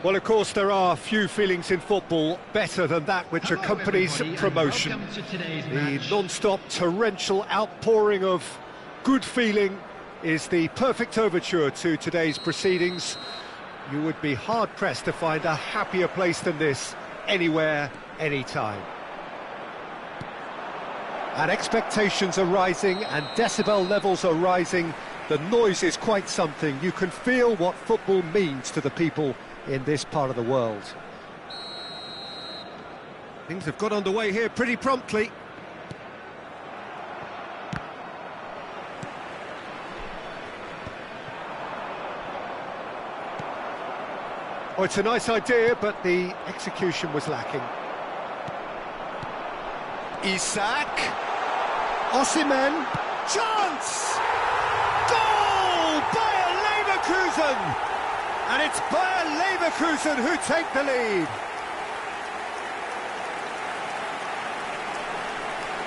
Well, of course, there are few feelings in football better than that which accompanies promotion. The non-stop torrential outpouring of good feeling is the perfect overture to today's proceedings. You would be hard-pressed to find a happier place than this, anywhere, anytime. And expectations are rising and decibel levels are rising. The noise is quite something. You can feel what football means to the people in this part of the world. Things have got underway here pretty promptly. Oh, it's a nice idea, but the execution was lacking. Isak. Osimhen. Chance! Goal! Bayer Leverkusen! And it's Bayer Leverkusen who take the lead.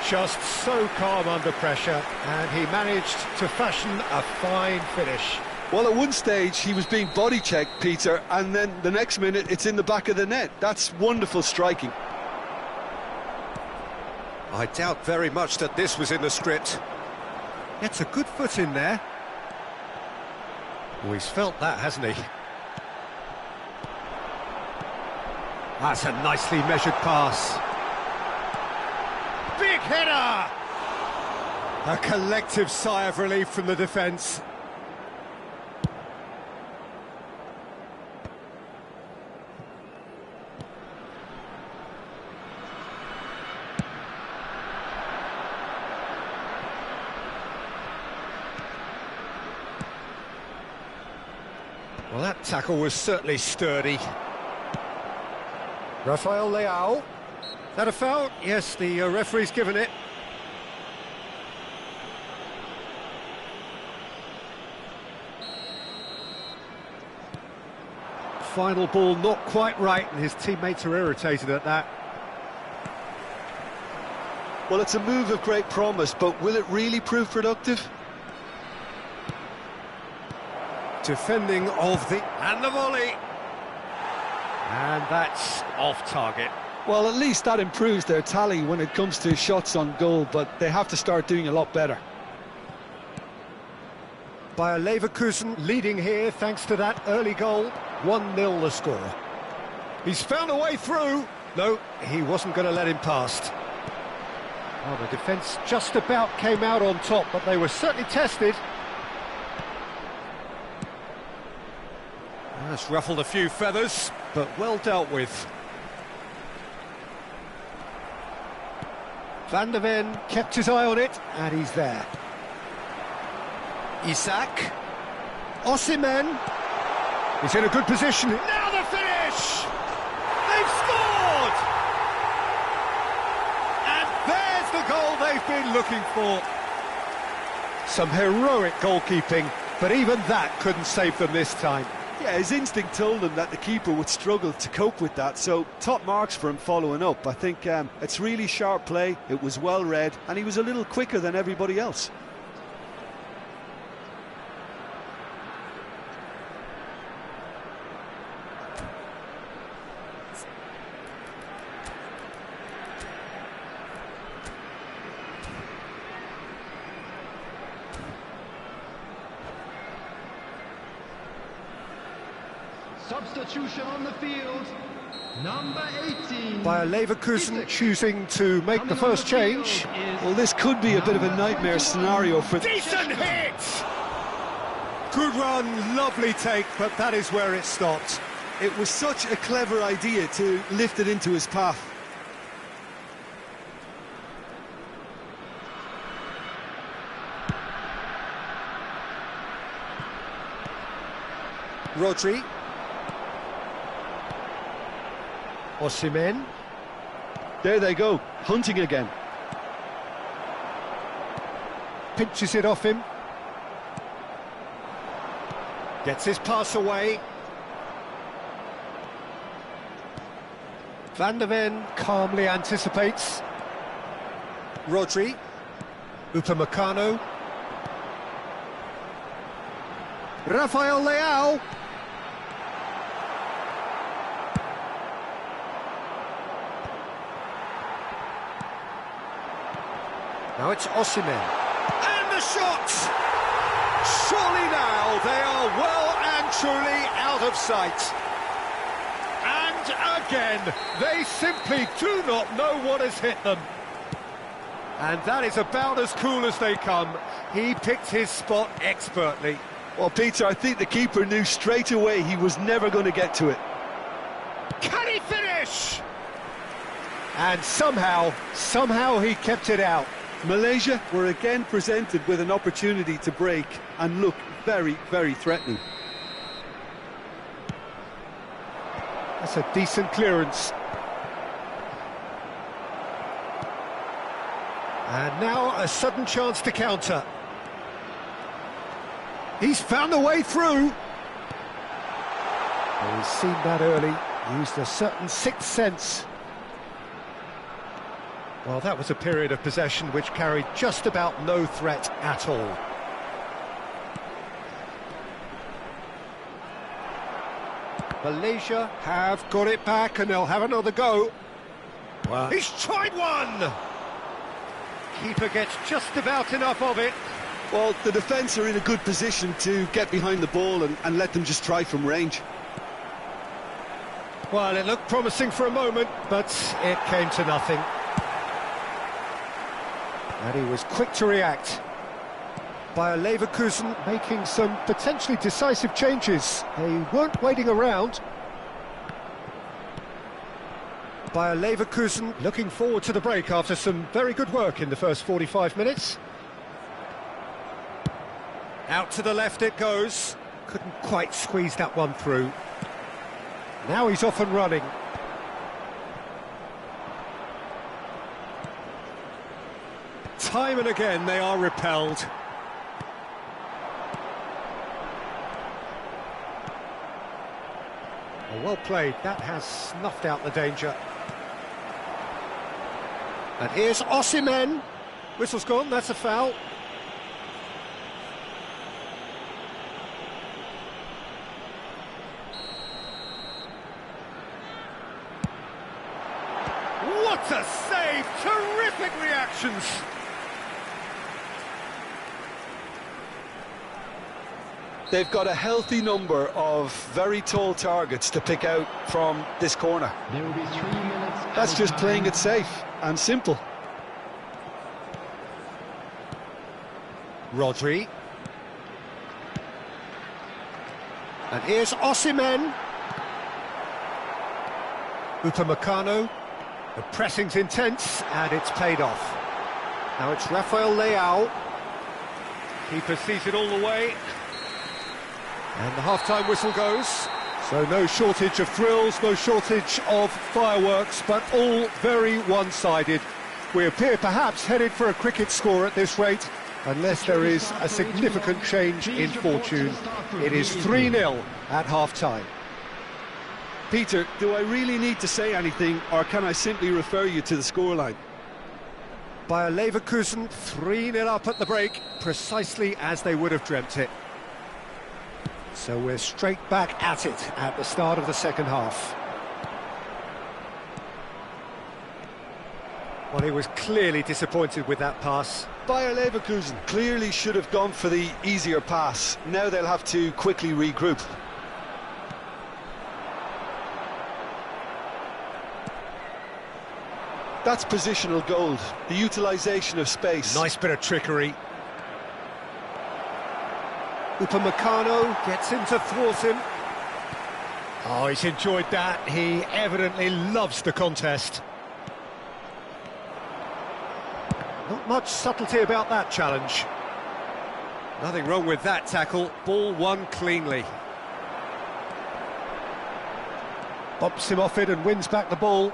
Just so calm under pressure, and he managed to fashion a fine finish. Well, at one stage he was being body checked, Peter, and then the next minute it's in the back of the net. That's wonderful striking. I doubt very much that this was in the script. It's a good foot in there. Oh, he's felt that, hasn't he? That's a nicely measured pass. Big header! A collective sigh of relief from the defence. Well, that tackle was certainly sturdy. Rafael Leao. Is that a foul? Yes, the referee's given it. Final ball not quite right, and his teammates are irritated at that. Well, it's a move of great promise, but will it really prove productive? Defending of the... and the volley! And that's off target. Well, at least that improves their tally when it comes to shots on goal, but they have to start doing a lot better. Bayer Leverkusen leading here thanks to that early goal. 1-0 the score. He's found a way through. No, he wasn't going to let him past. Well, the defence just about came out on top, but they were certainly tested. That's ruffled a few feathers, but well dealt with. Van der Ven kept his eye on it, and he's there. Isak. Osimhen. He's in a good position. Now the finish! They've scored! And there's the goal they've been looking for. Some heroic goalkeeping, but even that couldn't save them this time. Yeah, his instinct told him that the keeper would struggle to cope with that, so top marks for him following up. I think it's really sharp play, it was well read, and he was a little quicker than everybody else. Substitution on the field, number 18. Bayer Leverkusen choosing to make the first change. Well, this could be a bit of a nightmare scenario for... Decent hit! Good run, lovely take, but that is where it stopped. It was such a clever idea to lift it into his path. Rodri. Osimhen. There they go, hunting again. Pinches it off him. Gets his pass away. Van der Ven calmly anticipates. Rodri. Upamecano. Rafael Leao. Now it's Osimhen. And the shot! Surely now they are well and truly out of sight. And again, they simply do not know what has hit them. And that is about as cool as they come. He picked his spot expertly. Well, Peter, I think the keeper knew straight away he was never going to get to it. Can he finish? And somehow he kept it out. Malaysia were again presented with an opportunity to break and look very, very threatening. That's a decent clearance. And now a sudden chance to counter. He's found a way through. Well, he's seen that early, used a certain sixth sense. Well, that was a period of possession which carried just about no threat at all. Malaysia have got it back and they'll have another go. Wow. He's tried one! Keeper gets just about enough of it. Well, the defence are in a good position to get behind the ball and let them just try from range. Well, it looked promising for a moment, but it came to nothing. And he was quick to react. Bayer Leverkusen making some potentially decisive changes. They weren't waiting around. Bayer Leverkusen looking forward to the break after some very good work in the first 45 minutes. Out to the left it goes. Couldn't quite squeeze that one through. Now he's off and running. Time and again they are repelled. Well played, that has snuffed out the danger. And here's Osimhen. Whistle's gone, that's a foul. What a save! Terrific reactions! They've got a healthy number of very tall targets to pick out from this corner. There will be 3 minutes. That's just playing it safe and simple. Rodri. And here's Osimhen. Upamecano. The pressing's intense, and it's paid off. Now it's Rafael Leao. Keeper sees it all the way. And the half-time whistle goes. So no shortage of thrills, no shortage of fireworks, but all very one-sided. We appear perhaps headed for a cricket score at this rate, unless there is a significant change in fortune. It is 3-0 at half-time. Peter, do I really need to say anything, or can I simply refer you to the scoreline? Bayer Leverkusen 3-0 up at the break, precisely as they would have dreamt it. So we're straight back at it at the start of the second half. Well, he was clearly disappointed with that pass. Bayer Leverkusen clearly should have gone for the easier pass. Now they'll have to quickly regroup. That's positional gold, the utilisation of space. Nice bit of trickery. Upamecano gets in to thwart him. Oh, he's enjoyed that. He evidently loves the contest. Not much subtlety about that challenge. Nothing wrong with that tackle. Ball won cleanly. Bumps him off it and wins back the ball.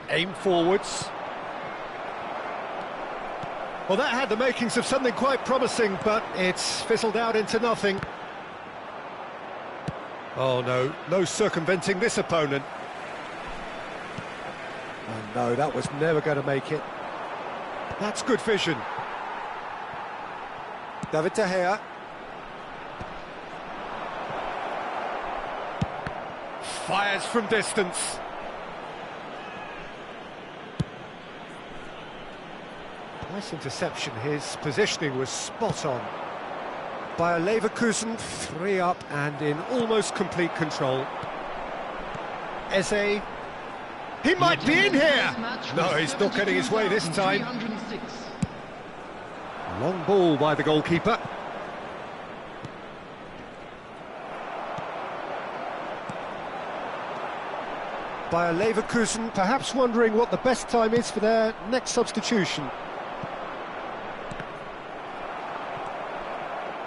Aim forwards. Well, that had the makings of something quite promising, but it's fizzled out into nothing. Oh no, no circumventing this opponent. Oh no, that was never going to make it. That's good vision. David De Gea. Fires from distance. Nice interception. His positioning was spot on. Bayer Leverkusen 3 up and in almost complete control. Eze. He might be in here! No, he's not getting his way this time. Long ball by the goalkeeper. Bayer Leverkusen perhaps wondering what the best time is for their next substitution.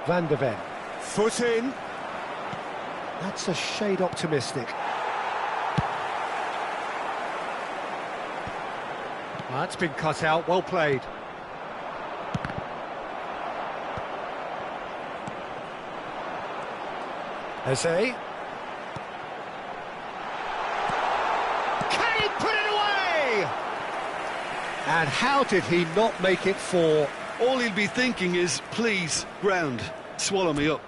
Van der Ven. Foot in. That's a shade optimistic. That's been cut out, well played. Eze. Can he put it away? And how did he not make it 4? All he'll be thinking is, please, ground, swallow me up.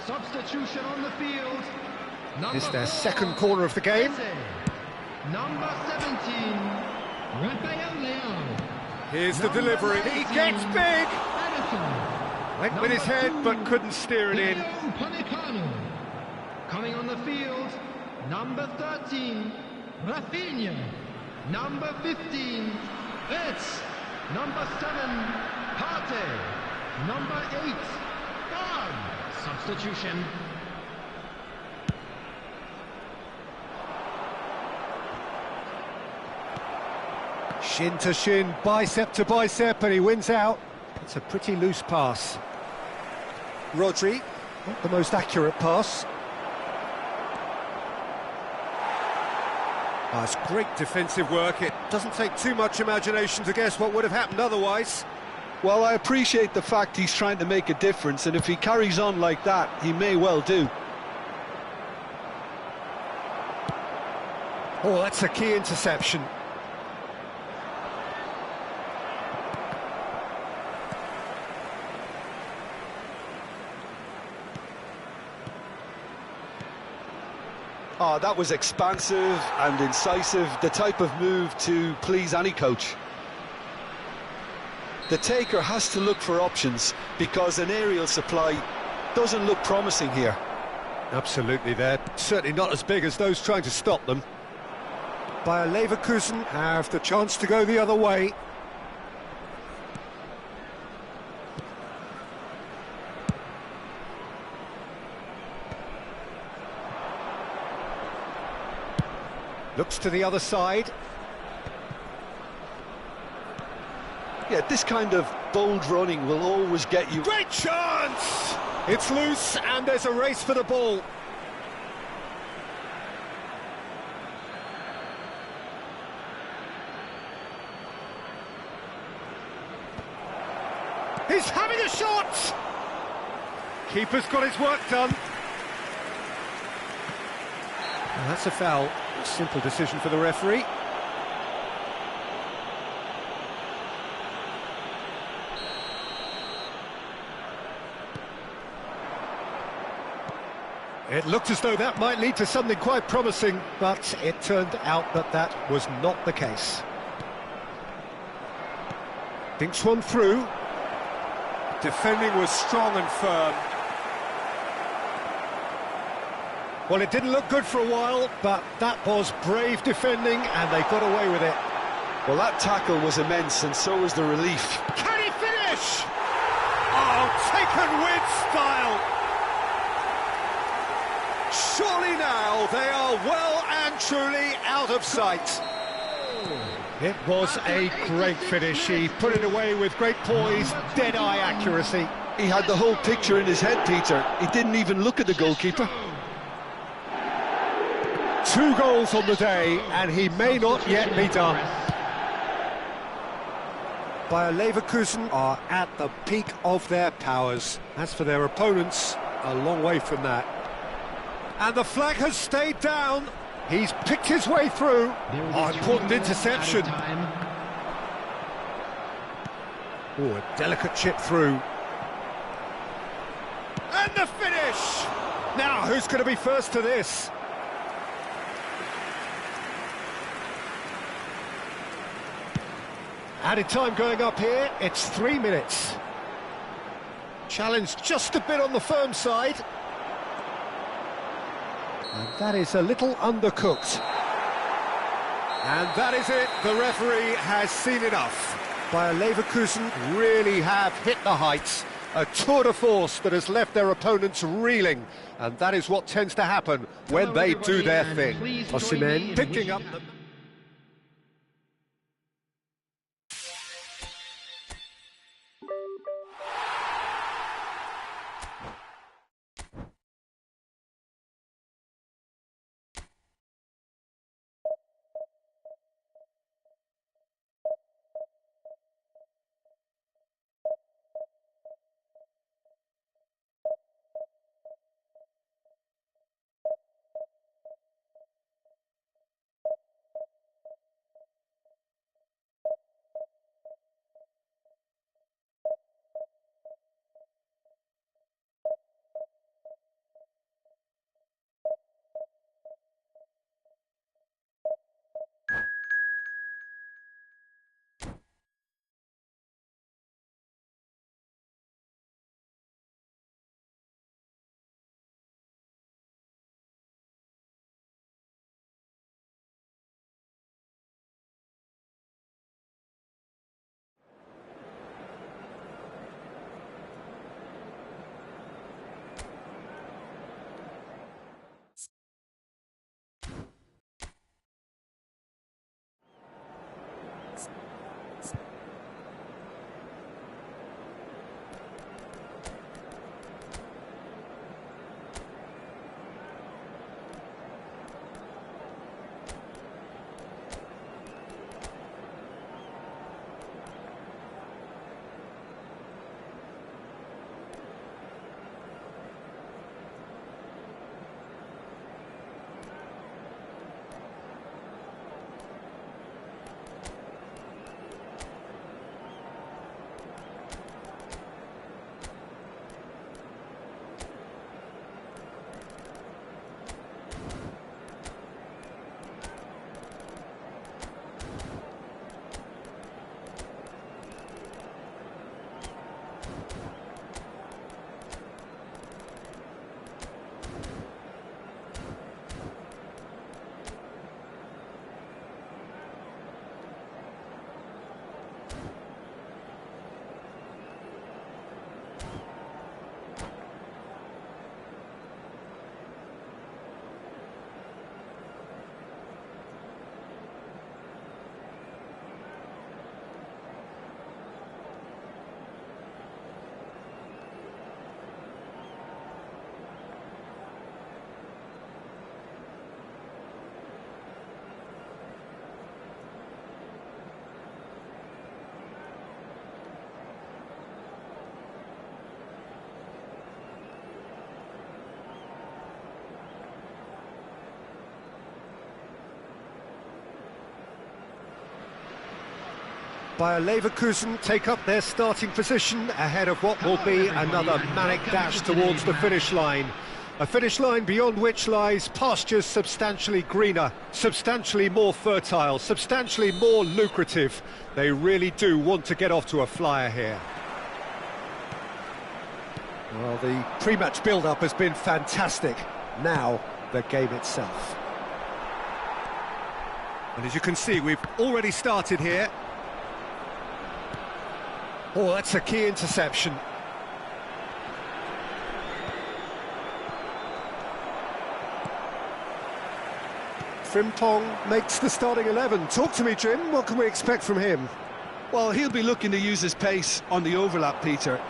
Substitution on the field. This is their second corner of the game. Number 17, Rafael Leão. Here's the delivery. He gets big. Went with his head but couldn't steer it in. Coming on the field, number 13, Rafinha. Number 15, Retz. Number 7, Partey. Number 8, Gard. Substitution. Shin to shin, bicep to bicep, and he wins out. It's a pretty loose pass. Rodri, not the most accurate pass. Oh, it's great defensive work. It doesn't take too much imagination to guess what would have happened otherwise. Well, I appreciate the fact he's trying to make a difference, and if he carries on like that, he may well do. Oh, that's a key interception. Oh, that was expansive and incisive, the type of move to please any coach. The taker has to look for options because an aerial supply doesn't look promising here. Absolutely, they're certainly not as big as those trying to stop them. Bayer Leverkusen have the chance to go the other way. Looks to the other side. Yeah, this kind of bold running will always get you. Great chance! It's loose and there's a race for the ball. He's having a shot! Keeper's got his work done. Well, that's a foul. Simple decision for the referee. It looked as though that might lead to something quite promising, but it turned out that that was not the case. Thinks one through. Defending was strong and firm. Well, it didn't look good for a while, but that was brave defending, and they got away with it. Well, that tackle was immense, and so was the relief. Can he finish? Oh, taken with style. Surely now they are well and truly out of sight. It was a great finish. He put it away with great poise, dead-eye accuracy. He had the whole picture in his head, Peter. He didn't even look at the goalkeeper. 2 goals on the day, and he may not yet be done. Bayer Leverkusen are at the peak of their powers. As for their opponents, a long way from that. And the flag has stayed down. He's picked his way through. Oh, important interception. Oh, a delicate chip through. And the finish! Now, who's going to be first to this? Added time going up here, it's 3 minutes. Challenge just a bit on the firm side. And that is a little undercooked. And that is it, the referee has seen enough. Bayer Leverkusen really have hit the heights. A tour de force that has left their opponents reeling. And that is what tends to happen when they do their thing. Osimhen picking up the... Bayer Leverkusen take up their starting position ahead of what will be another manic dash towards the finish line. A finish line beyond which lies pastures substantially greener, substantially more fertile, substantially more lucrative. They really do want to get off to a flyer here. Well, the pre-match build-up has been fantastic. Now, the game itself. And as you can see, we've already started here. Oh, that's a key interception. Frimpong makes the starting 11. Talk to me, Jim. What can we expect from him? Well, he'll be looking to use his pace on the overlap, Peter.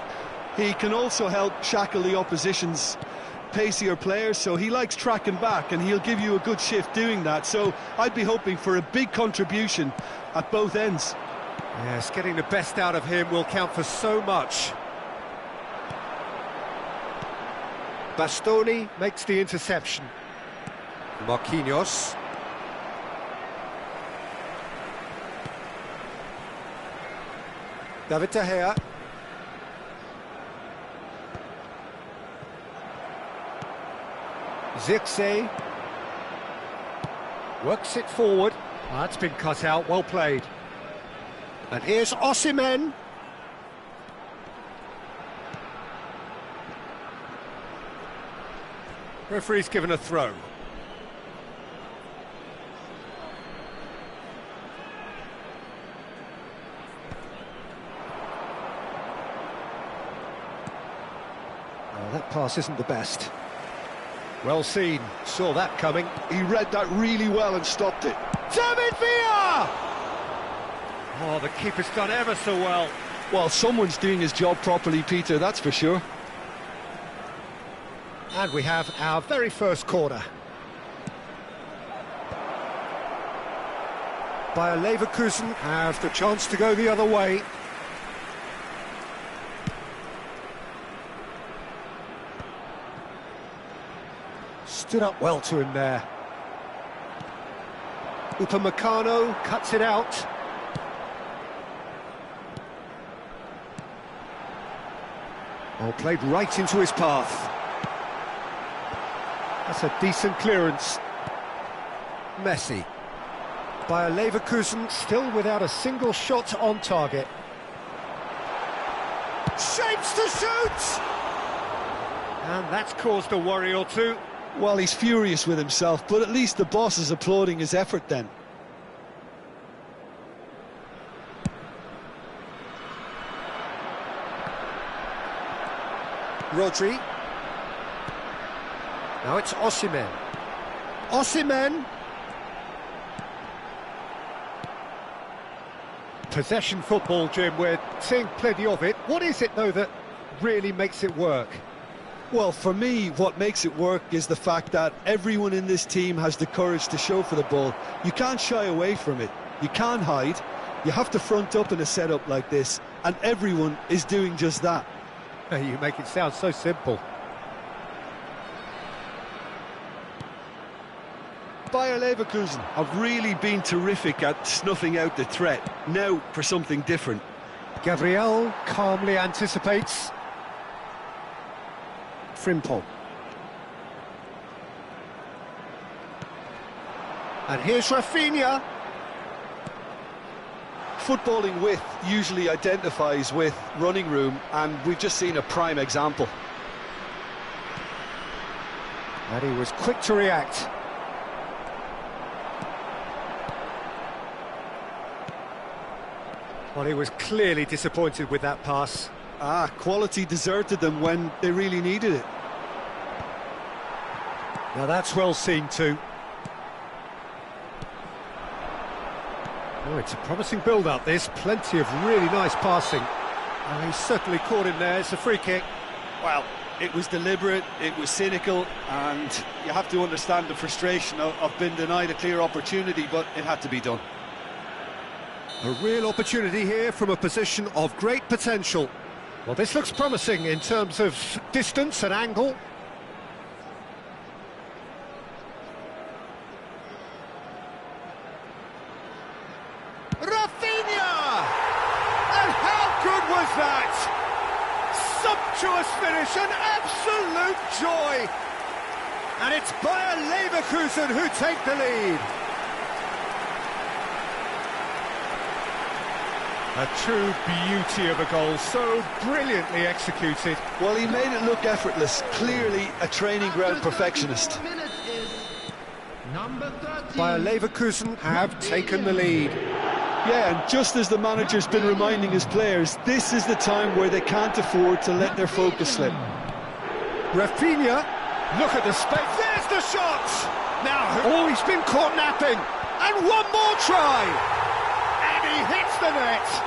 He can also help shackle the opposition's pacier players, so he likes tracking back, and he'll give you a good shift doing that. So I'd be hoping for a big contribution at both ends. Yes, getting the best out of him will count for so much. Bastoni makes the interception. Marquinhos. David De Gea. Zirkzee. Works it forward. That's been cut out, well played. And here's Osimhen. Referee's given a throw. Oh, that pass isn't the best. Well seen, saw that coming. He read that really well and stopped it. David Villa! Oh, the keeper's done ever so well. Well, someone's doing his job properly, Peter, that's for sure. And we have our very first corner. Bayer Leverkusen have the chance to go the other way. Stood up well to him there. Upamecano cuts it out. Oh, played right into his path. That's a decent clearance. Messi. Bayer Leverkusen still without a single shot on target. Shapes to shoot! And that's caused a worry or two. Well, he's furious with himself, but at least the boss is applauding his effort then. Rodri. Now it's Osimhen. Osimhen. Possession football, Jim, we're seeing plenty of it. What is it, though, that really makes it work? Well, for me, what makes it work is the fact that everyone in this team has the courage to show for the ball. You can't shy away from it. You can't hide. You have to front up in a setup like this, and everyone is doing just that. You make it sound so simple. Bayer Leverkusen have really been terrific at snuffing out the threat. Now for something different. Gabriel calmly anticipates. Frimpong. And here's Rafinha. Footballing width usually identifies with running room, and we've just seen a prime example. And he was quick to react. Well, he was clearly disappointed with that pass. Quality deserted them when they really needed it. Now that's well seen too. Oh, it's a promising build-up, this. Plenty of really nice passing. And he's certainly caught him there. It's a free kick. Well, it was deliberate, it was cynical, and you have to understand the frustration of being denied a clear opportunity, but it had to be done. A real opportunity here from a position of great potential. Well, this looks promising in terms of distance and angle. Rafinha! And how good was that? Sumptuous finish, an absolute joy! And it's Bayer Leverkusen who take the lead. A true beauty of a goal, so brilliantly executed. Well, he made it look effortless, clearly a training ground perfectionist. Bayer Leverkusen have taken the lead. Yeah, and just as the manager's been reminding his players, this is the time where they can't afford to let their focus slip. Rafinha, look at the space, there's the shot! Now, oh, he's been caught napping, and one more try! And he hits the net!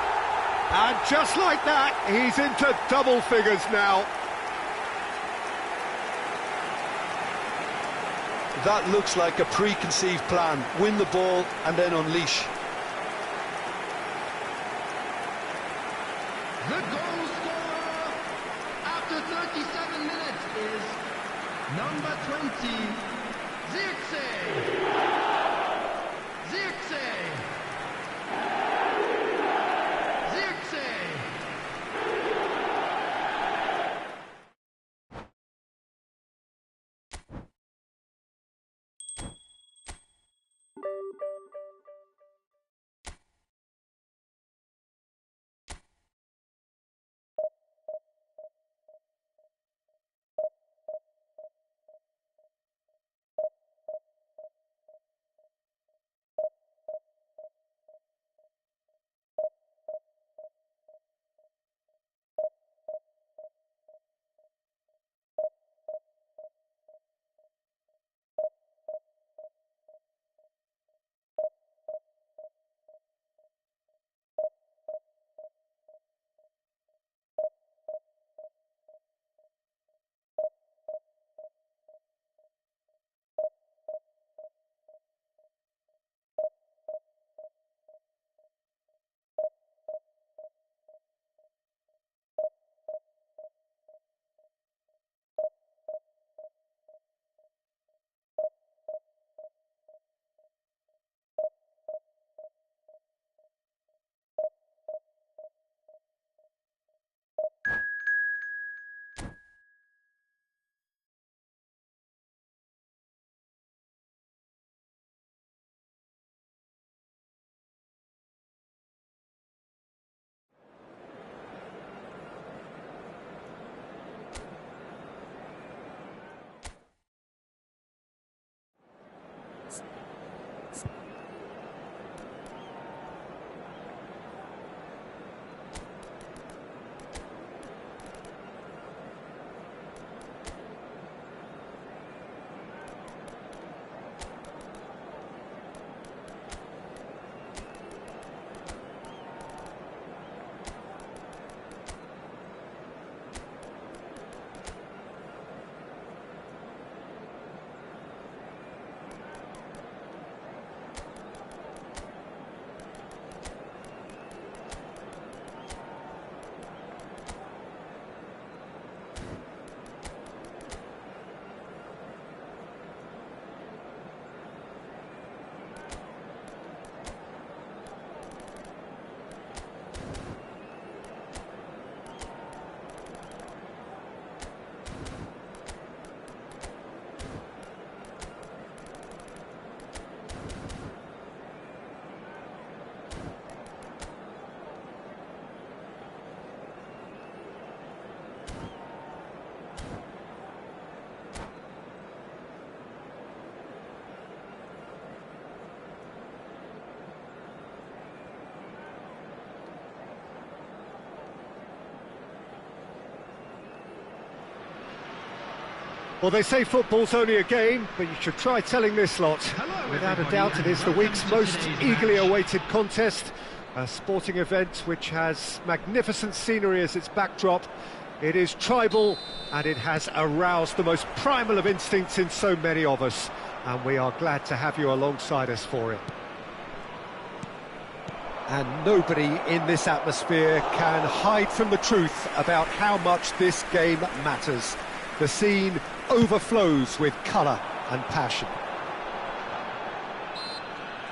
And just like that, he's into double figures now. That looks like a preconceived plan. Win the ball and then unleash. The goal scorer after 37 minutes is number 20, Zirkzee. Well, they say football's only a game, but you should try telling this lot. Without a doubt, it is the week's most eagerly awaited contest, a sporting event which has magnificent scenery as its backdrop. It is tribal, and it has aroused the most primal of instincts in so many of us, and we are glad to have you alongside us for it. And nobody in this atmosphere can hide from the truth about how much this game matters. The scene overflows with colour and passion.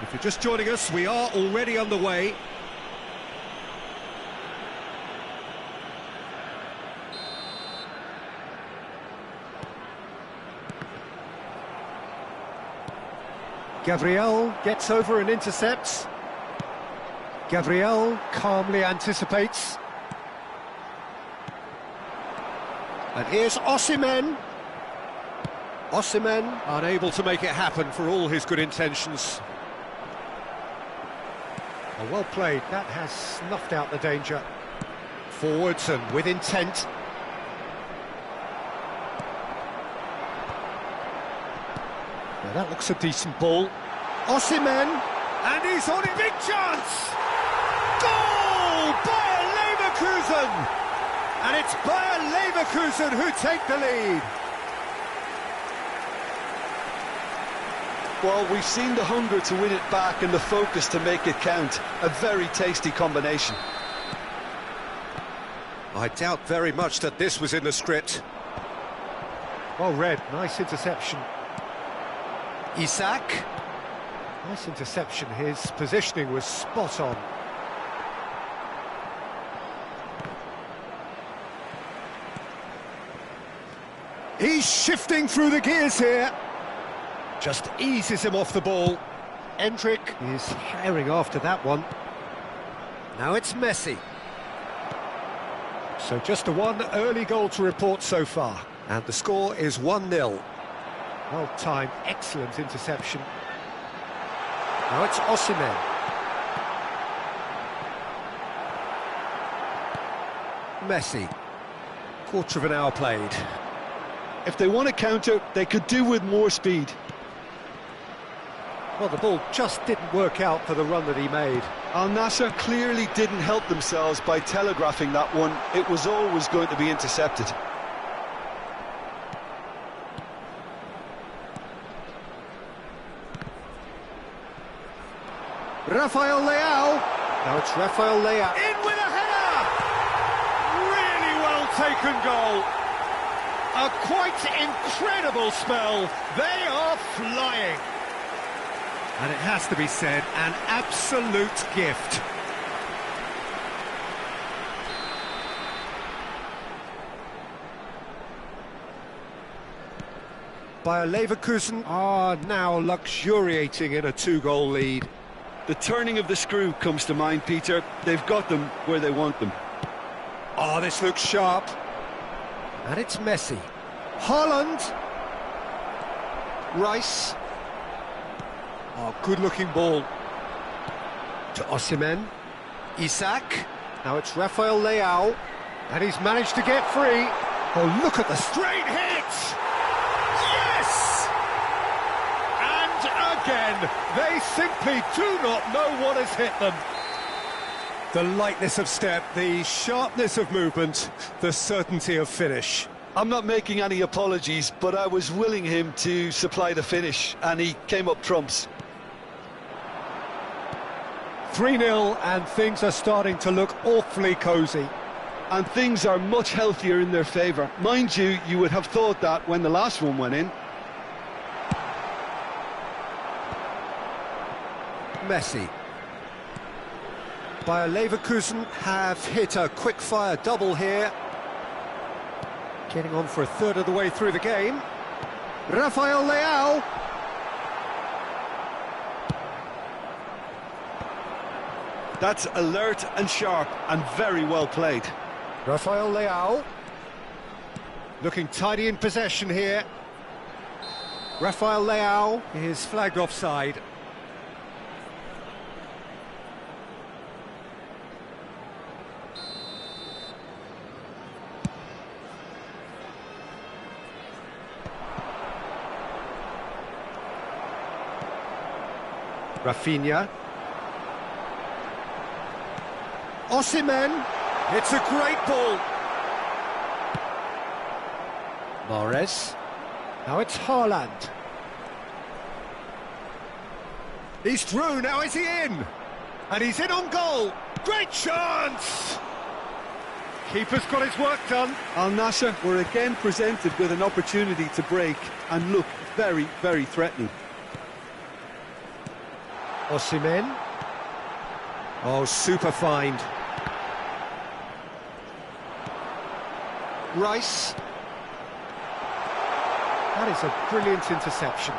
If you're just joining us, we are already underway. Gabriel gets over and intercepts. Gabriel calmly anticipates. And here's Osimhen. Osimhen Unable to make it happen for all his good intentions. oh, well played. That has snuffed out the danger. Forwards and with intent. Now that looks a decent ball. Osimhen, and he's on it. Big chance! Goal by a Leverkusen! And it's Bayer Leverkusen who take the lead. Well, we've seen the hunger to win it back and the focus to make it count. A very tasty combination. I doubt very much that this was in the script. Well read, nice interception. Isak. Nice interception, his positioning was spot on. He's shifting through the gears here. Just eases him off the ball. Endrick is herring after that one. Now it's Messi. So just the one early goal to report so far. And the score is 1-0. Well timed, excellent interception. Now it's Osimhen. Messi. Quarter of an hour played. If they want to counter, they could do with more speed. Well, the ball just didn't work out for the run that he made. Al Nassr clearly didn't help themselves by telegraphing that one. It was always going to be intercepted. Rafael Leao. Now it's Rafael Leao. In with a header! Really well taken goal. A quite incredible spell. They are flying. And it has to be said, an absolute gift. Bayer Leverkusen are now luxuriating in a 2-goal lead. The turning of the screw comes to mind, Peter. They've got them where they want them. Oh, this looks sharp. And it's Messi. Haaland. Rice. Oh, good-looking ball. To Osimhen. Isak. Now it's Rafael Leao. And he's managed to get free. Oh, look at the straight hit! Yes! And again, they simply do not know what has hit them. The lightness of step, the sharpness of movement, the certainty of finish. I'm not making any apologies, but I was willing him to supply the finish, and he came up trumps. 3-0, and things are starting to look awfully cosy. And things are much healthier in their favour. Mind you, you would have thought that when the last one went in. Messi. Bayer Leverkusen have hit a quick-fire double here. Getting on for a third of the way through the game. Rafael Leao. That's alert and sharp and very well played. Rafael Leao. Looking tidy in possession here. Rafael Leao is flagged offside. Rafinha. Osimhen. It's a great ball. Mahrez. Now it's Haaland. He's through, now is he in? And he's in on goal. Great chance! Keeper's got his work done. Al Nassr were again presented with an opportunity to break and look very, very threatening. Osimhen. Oh, super find. Rice. That is a brilliant interception.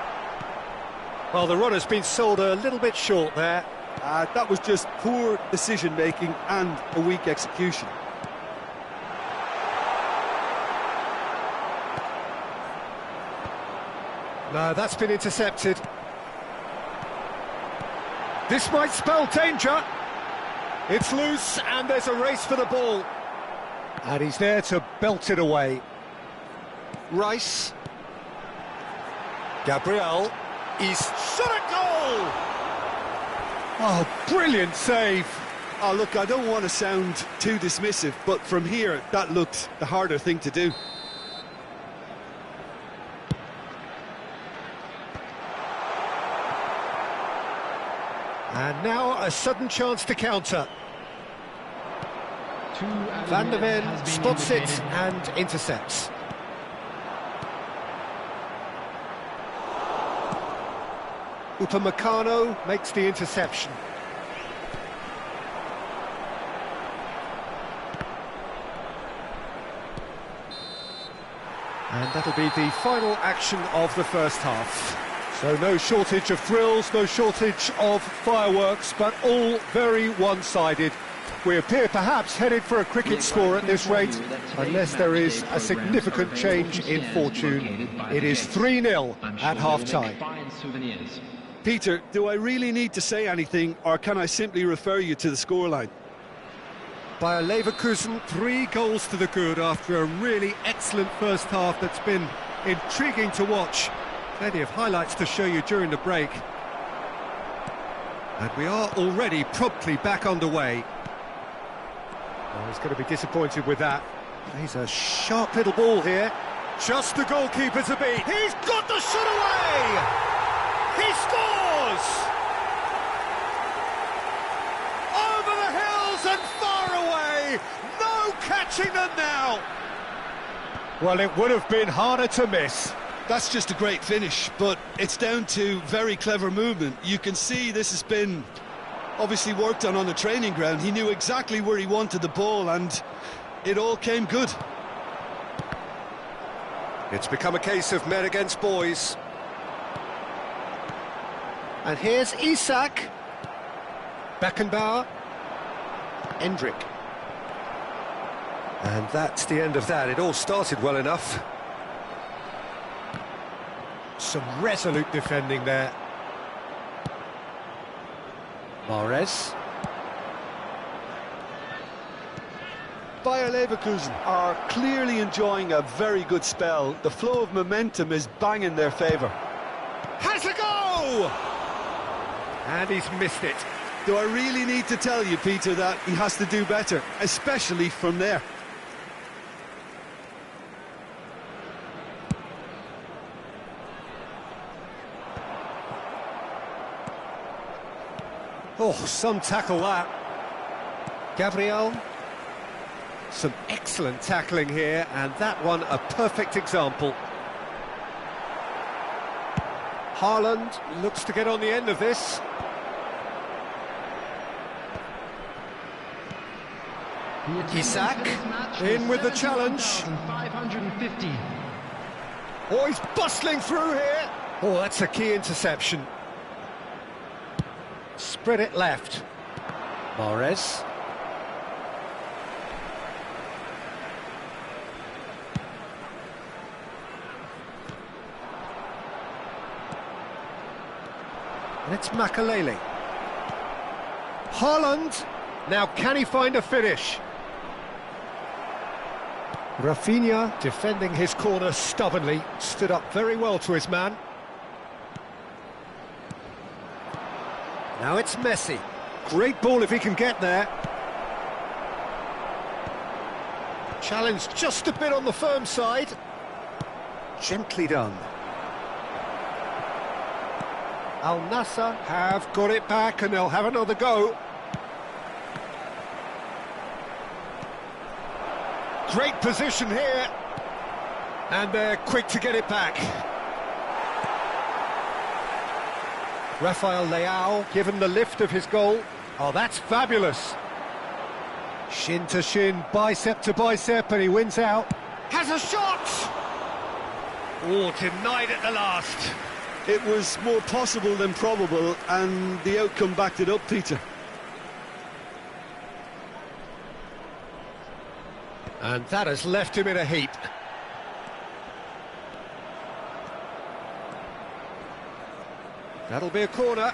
Well, the runner's been sold a little bit short there. That was just poor decision-making and a weak execution. No, that's been intercepted. This might spell danger. It's loose, and there's a race for the ball. And he's there to belt it away. Rice. Gabriel. He's shot a goal! Oh, brilliant save. Oh, look, I don't want to sound too dismissive, but from here, that looked the harder thing to do. And now a sudden chance to counter. Van der Ven spots it and intercepts. Upamecano makes the interception. And that'll be the final action of the first half. So no shortage of thrills, no shortage of fireworks, but all very one-sided. We appear perhaps headed for a cricket score at this rate, unless there is a significant change in fortune. It is 3-0 at half-time. Peter, do I really need to say anything, or can I simply refer you to the scoreline? Bayer Leverkusen, 3 goals to the good after a really excellent first half that's been intriguing to watch. Plenty of highlights to show you during the break. And we are already promptly back underway. Oh, he's going to be disappointed with that. He's a sharp little ball here. Just the goalkeeper to beat. He's got the shot away! He scores! Over the hills and far away! No catching them now! Well, it would have been harder to miss. That's just a great finish, but it's down to very clever movement. You can see this has been obviously worked on the training ground. He knew exactly where he wanted the ball, and it all came good. It's become a case of men against boys. And here's Isak. Beckenbauer. Endrick. And that's the end of that. It all started well enough. Some resolute defending there. Mahrez. Bayer Leverkusen are clearly enjoying a very good spell. The flow of momentum is bang in their favour. Has a go! And he's missed it. Do I really need to tell you, Peter, that he has to do better, especially from there? Oh, some tackle that. Gabriel. Some excellent tackling here, and that one a perfect example. Haaland looks to get on the end of this. Isak in with the challenge. Oh, he's bustling through here. Oh, that's a key interception. Spread it left. Mahrez. And it's Makelele. Haaland. Now can he find a finish? Rafinha defending his corner stubbornly. Stood up very well to his man. Now it's Messi. Great ball if he can get there. Challenge just a bit on the firm side. Gently done. Al Nassr have got it back and they'll have another go. Great position here. And they're quick to get it back. Rafael Leao given the lift of his goal. Oh, that's fabulous. Shin to shin, bicep to bicep, and he wins out. Has a shot! Oh, denied at the last. It was more possible than probable, and the outcome backed it up, Peter. And that has left him in a heap. That'll be a corner.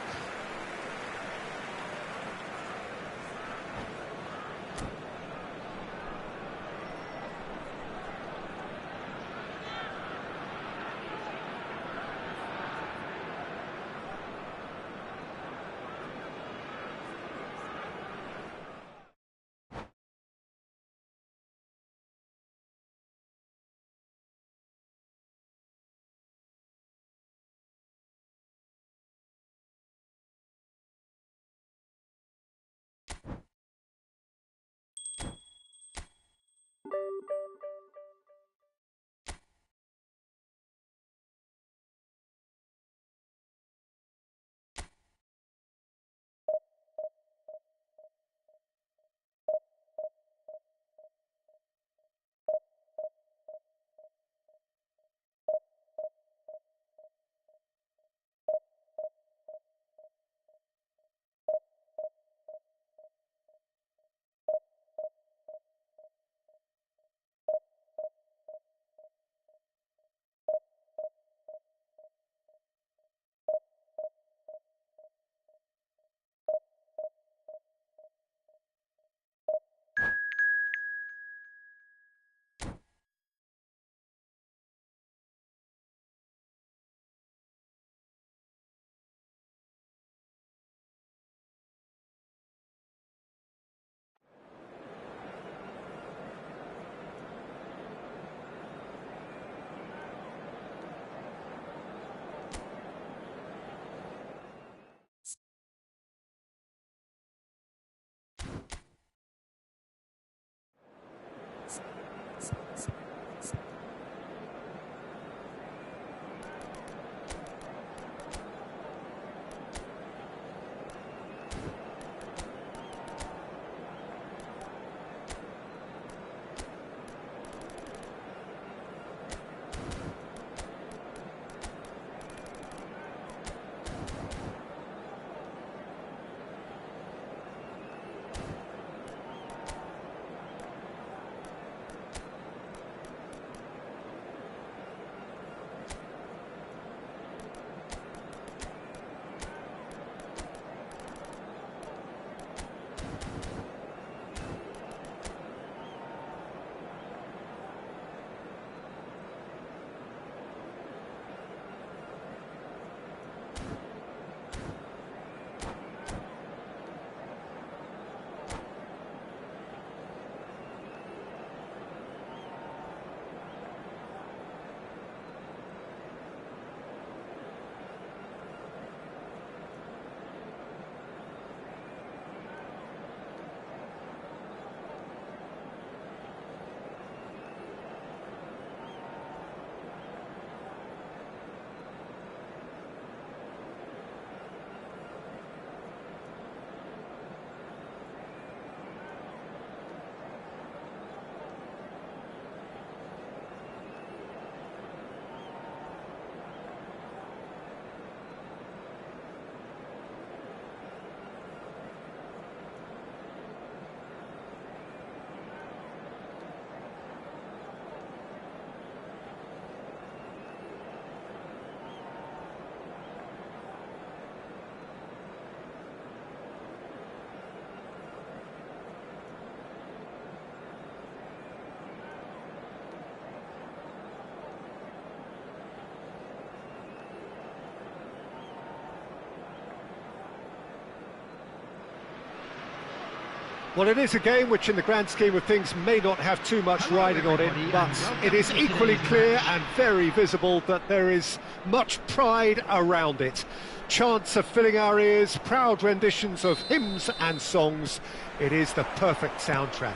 Well, it is a game which in the grand scheme of things may not have too much riding on it, but it is equally clear and very visible that there is much pride around it. Chants are filling our ears, proud renditions of hymns and songs. It is the perfect soundtrack.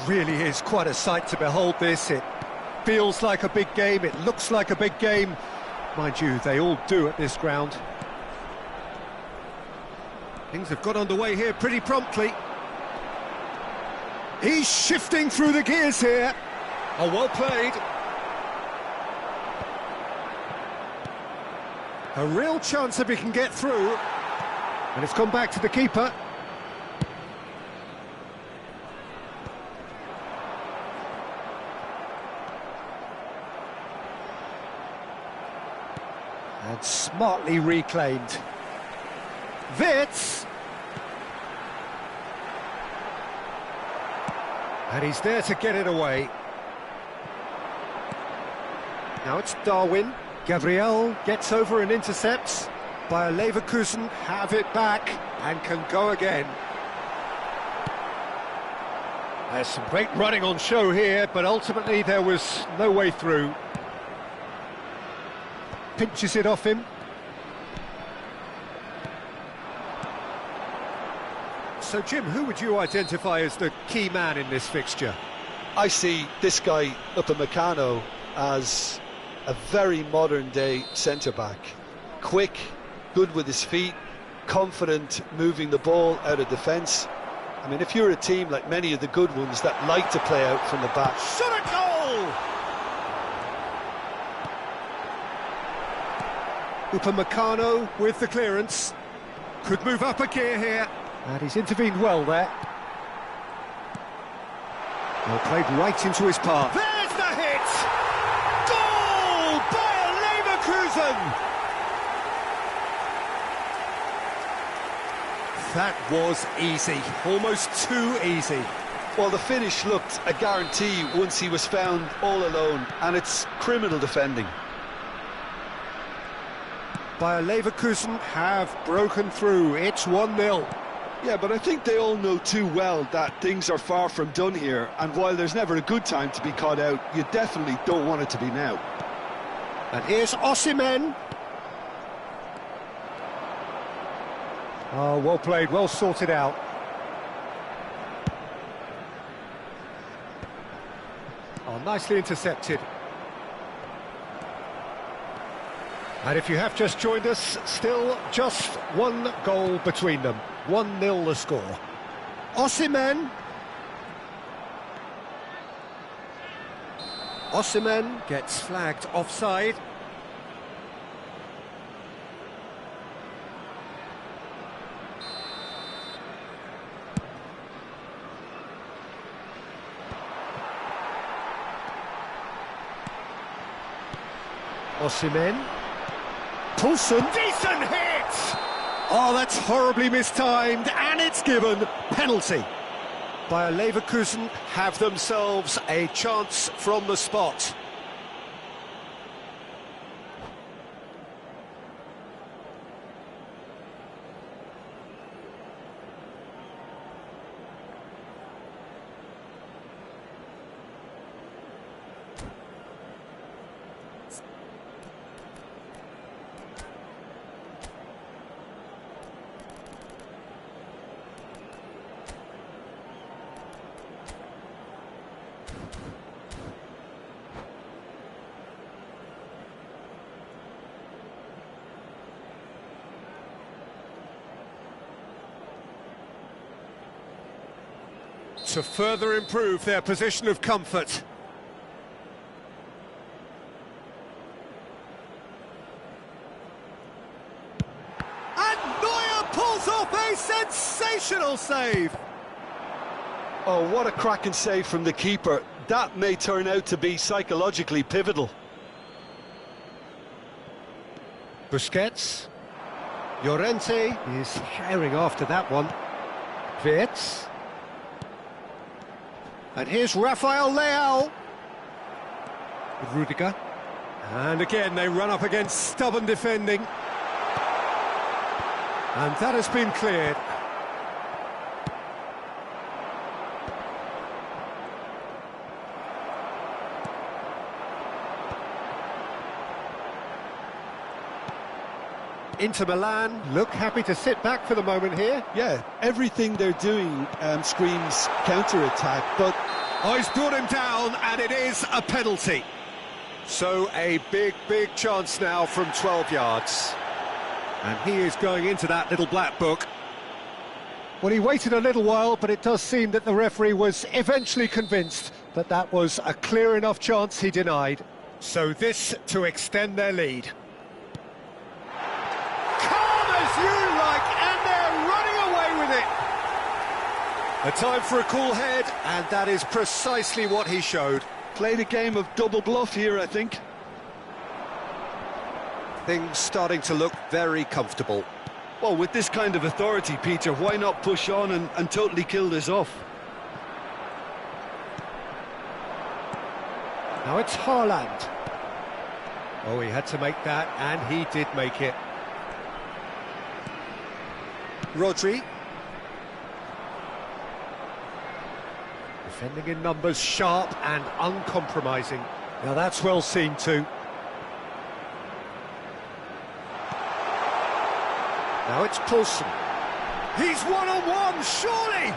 Really is quite a sight to behold this. It feels like a big game, it looks like a big game. Mind you, they all do at this ground. Things have got underway here pretty promptly. He's shifting through the gears here. Oh, well played. A real chance if he can get through. And it's gone back to the keeper. And smartly reclaimed. Wits. And he's there to get it away. Now it's Darwin. Gabriel gets over and intercepts. Bayer Leverkusen have it back and can go again. There's some great running on show here, but ultimately there was no way through. Pinches it off him. So, Jim, who would you identify as the key man in this fixture? I see this guy, Upamecano, as a very modern-day centre-back. Quick, good with his feet, confident moving the ball out of defence. I mean, if you're a team like many of the good ones that like to play out from the back... Shot a goal! Upamecano with the clearance. Could move up a gear here. And he's intervened well there. Well played right into his path. There's the hit! Goal! Bayer Leverkusen! That was easy, almost too easy. Well, the finish looked a guarantee once he was found all alone, and it's criminal defending. Bayer Leverkusen have broken through. It's 1-0. Yeah, but I think they all know too well that things are far from done here, and while there's never a good time to be caught out, you definitely don't want it to be now. And here's Osimhen. Oh, well played, well sorted out. Oh, nicely intercepted. And if you have just joined us, still just one goal between them. 1-0 the score. Osimhen. Osimhen gets flagged offside. Osimhen. Poulsen. Decent hit! Oh, that's horribly mistimed, and it's given penalty. Bayer Leverkusen have themselves a chance from the spot. To further improve their position of comfort. And Neuer pulls off a sensational save! Oh, what a cracking save from the keeper. That may turn out to be psychologically pivotal. Busquets. Llorente is herring after that one. Wirtz. And here's Rafael Leao. With Rudiger. And again, they run up against stubborn defending. And that has been cleared. Inter Milan look happy to sit back for the moment here. Yeah, everything they're doing screams counter-attack, but... Oh, he's brought him down, and it is a penalty. So a big, big chance now from 12 yards. And he is going into that little black book. Well, he waited a little while, but it does seem that the referee was eventually convinced that that was a clear enough chance he denied. So this to extend their lead. You like, and they're running away with it. A time for a cool head, and that is precisely what he showed. Played a game of double bluff here, I think. Things starting to look very comfortable. Well, with this kind of authority, Peter, why not push on and totally kill this off? Now it's Haaland. Oh, he had to make that, and he did make it. Rodri. Defending in numbers, sharp and uncompromising. Now that's well seen too. Now it's Poulsen. He's one-on-one, surely!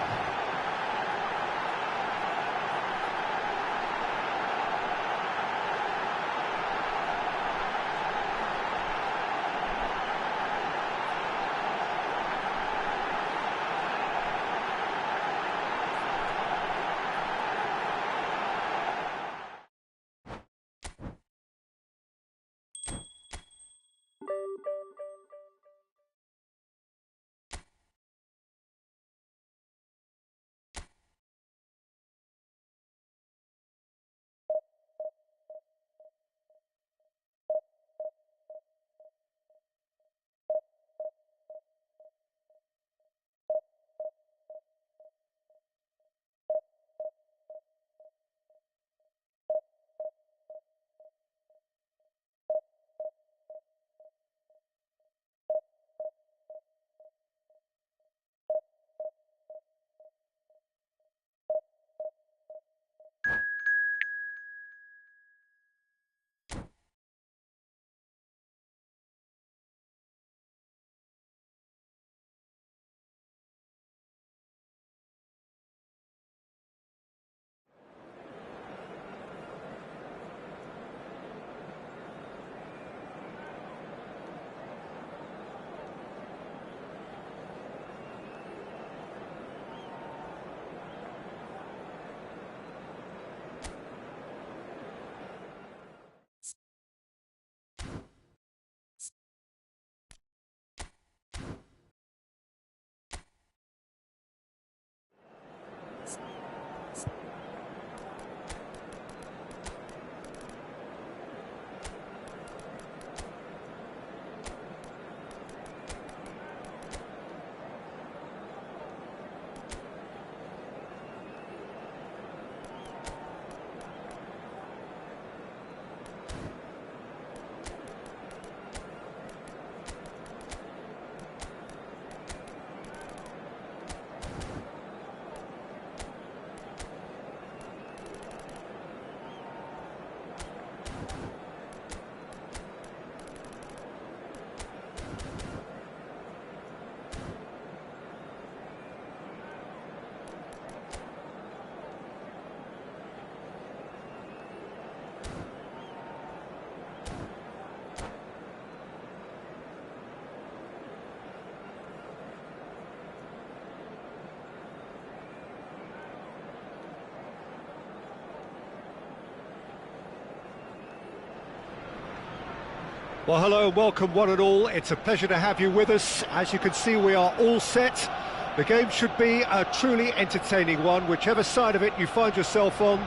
Well, hello and welcome one and all. It's a pleasure to have you with us. As you can see, we are all set. The game should be a truly entertaining one, whichever side of it you find yourself on.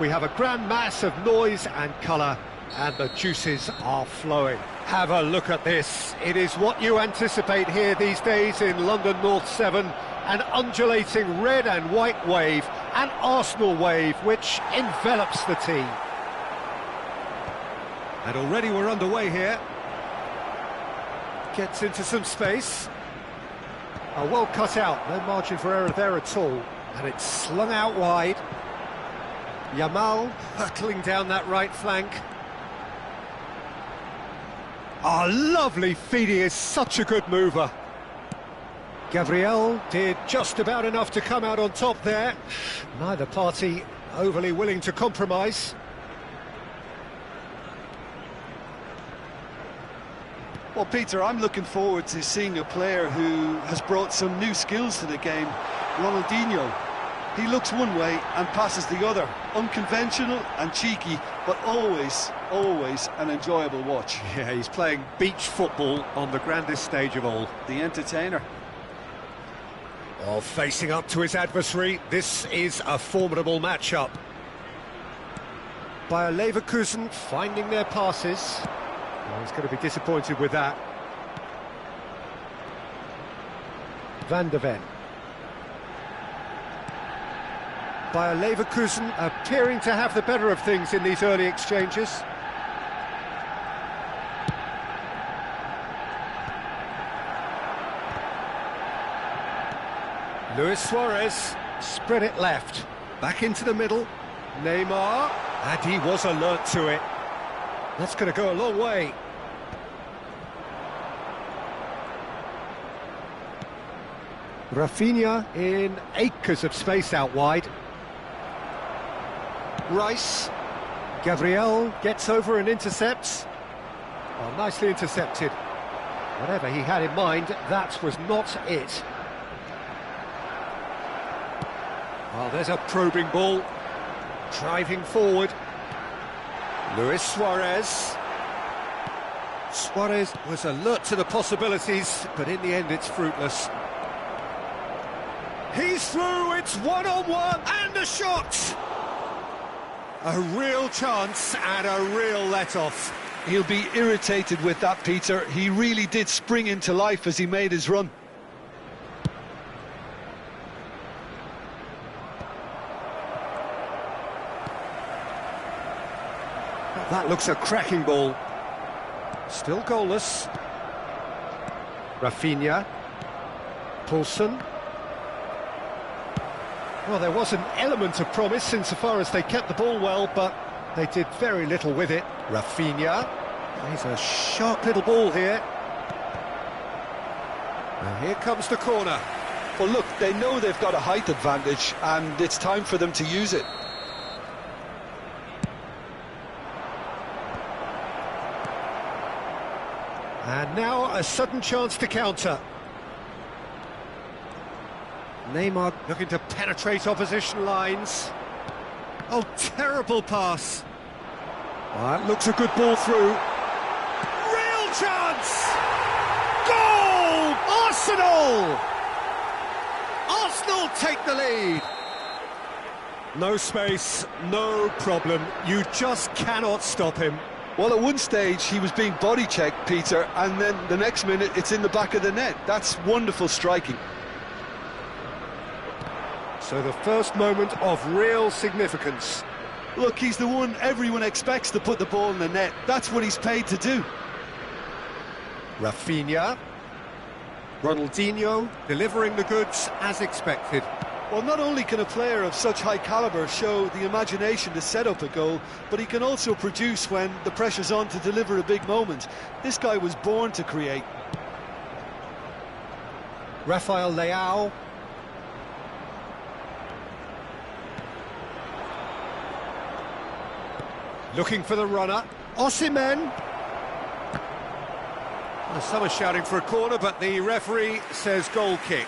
We have a grand mass of noise and colour, and the juices are flowing. Have a look at this. It is what you anticipate here these days in London North 7. An undulating red and white wave, an Arsenal wave, which envelops the team. And already we're underway here. Gets into some space. Well cut out, no margin for error there at all. And it's slung out wide. Yamal hurtling down that right flank. Lovely feed, he is such a good mover. Gabriel did just about enough to come out on top there. Neither party overly willing to compromise. Well, Peter, I'm looking forward to seeing a player who has brought some new skills to the game. Ronaldinho. He looks one way and passes the other. Unconventional and cheeky, but always an enjoyable watch. Yeah, he's playing beach football on the grandest stage of all. The entertainer. Oh, facing up to his adversary, this is a formidable matchup. Bayer Leverkusen finding their passes. Well, he's going to be disappointed with that. Van der Ven. Bayer Leverkusen appearing to have the better of things in these early exchanges. Luis Suarez spread it left. Back into the middle. Neymar. And he was alert to it. That's going to go a long way. Rafinha in acres of space out wide. Rice. Gabriel gets over and intercepts. Oh, nicely intercepted. Whatever he had in mind, that was not it. Oh, there's a probing ball. Driving forward. Luis Suarez. Suarez was alert to the possibilities, but in the end it's fruitless. He's through, it's one-on-one, and a shot! A real chance and a real let-off. He'll be irritated with that, Peter. He really did spring into life as he made his run. That looks a cracking ball. Still goalless. Rafinha. Poulsen. Well, there was an element of promise insofar as they kept the ball well, but they did very little with it. Rafinha. He's a sharp little ball here. And here comes the corner. Well, look, they know they've got a height advantage, and it's time for them to use it. And now a sudden chance to counter. Neymar looking to penetrate opposition lines. Oh, terrible pass. That looks a good ball through. Real chance! Goal! Arsenal! Arsenal take the lead. No space, no problem. You just cannot stop him. Well, at one stage he was being body checked, Peter, and then the next minute it's in the back of the net. That's wonderful striking. So the first moment of real significance. Look, he's the one everyone expects to put the ball in the net. That's what he's paid to do. Rafinha. Ronaldinho delivering the goods as expected. Well, not only can a player of such high calibre show the imagination to set up a goal, but he can also produce when the pressure's on to deliver a big moment. This guy was born to create. Rafael Leao. Looking for the runner. Osimhen. Well, some are shouting for a corner, but the referee says goal kick.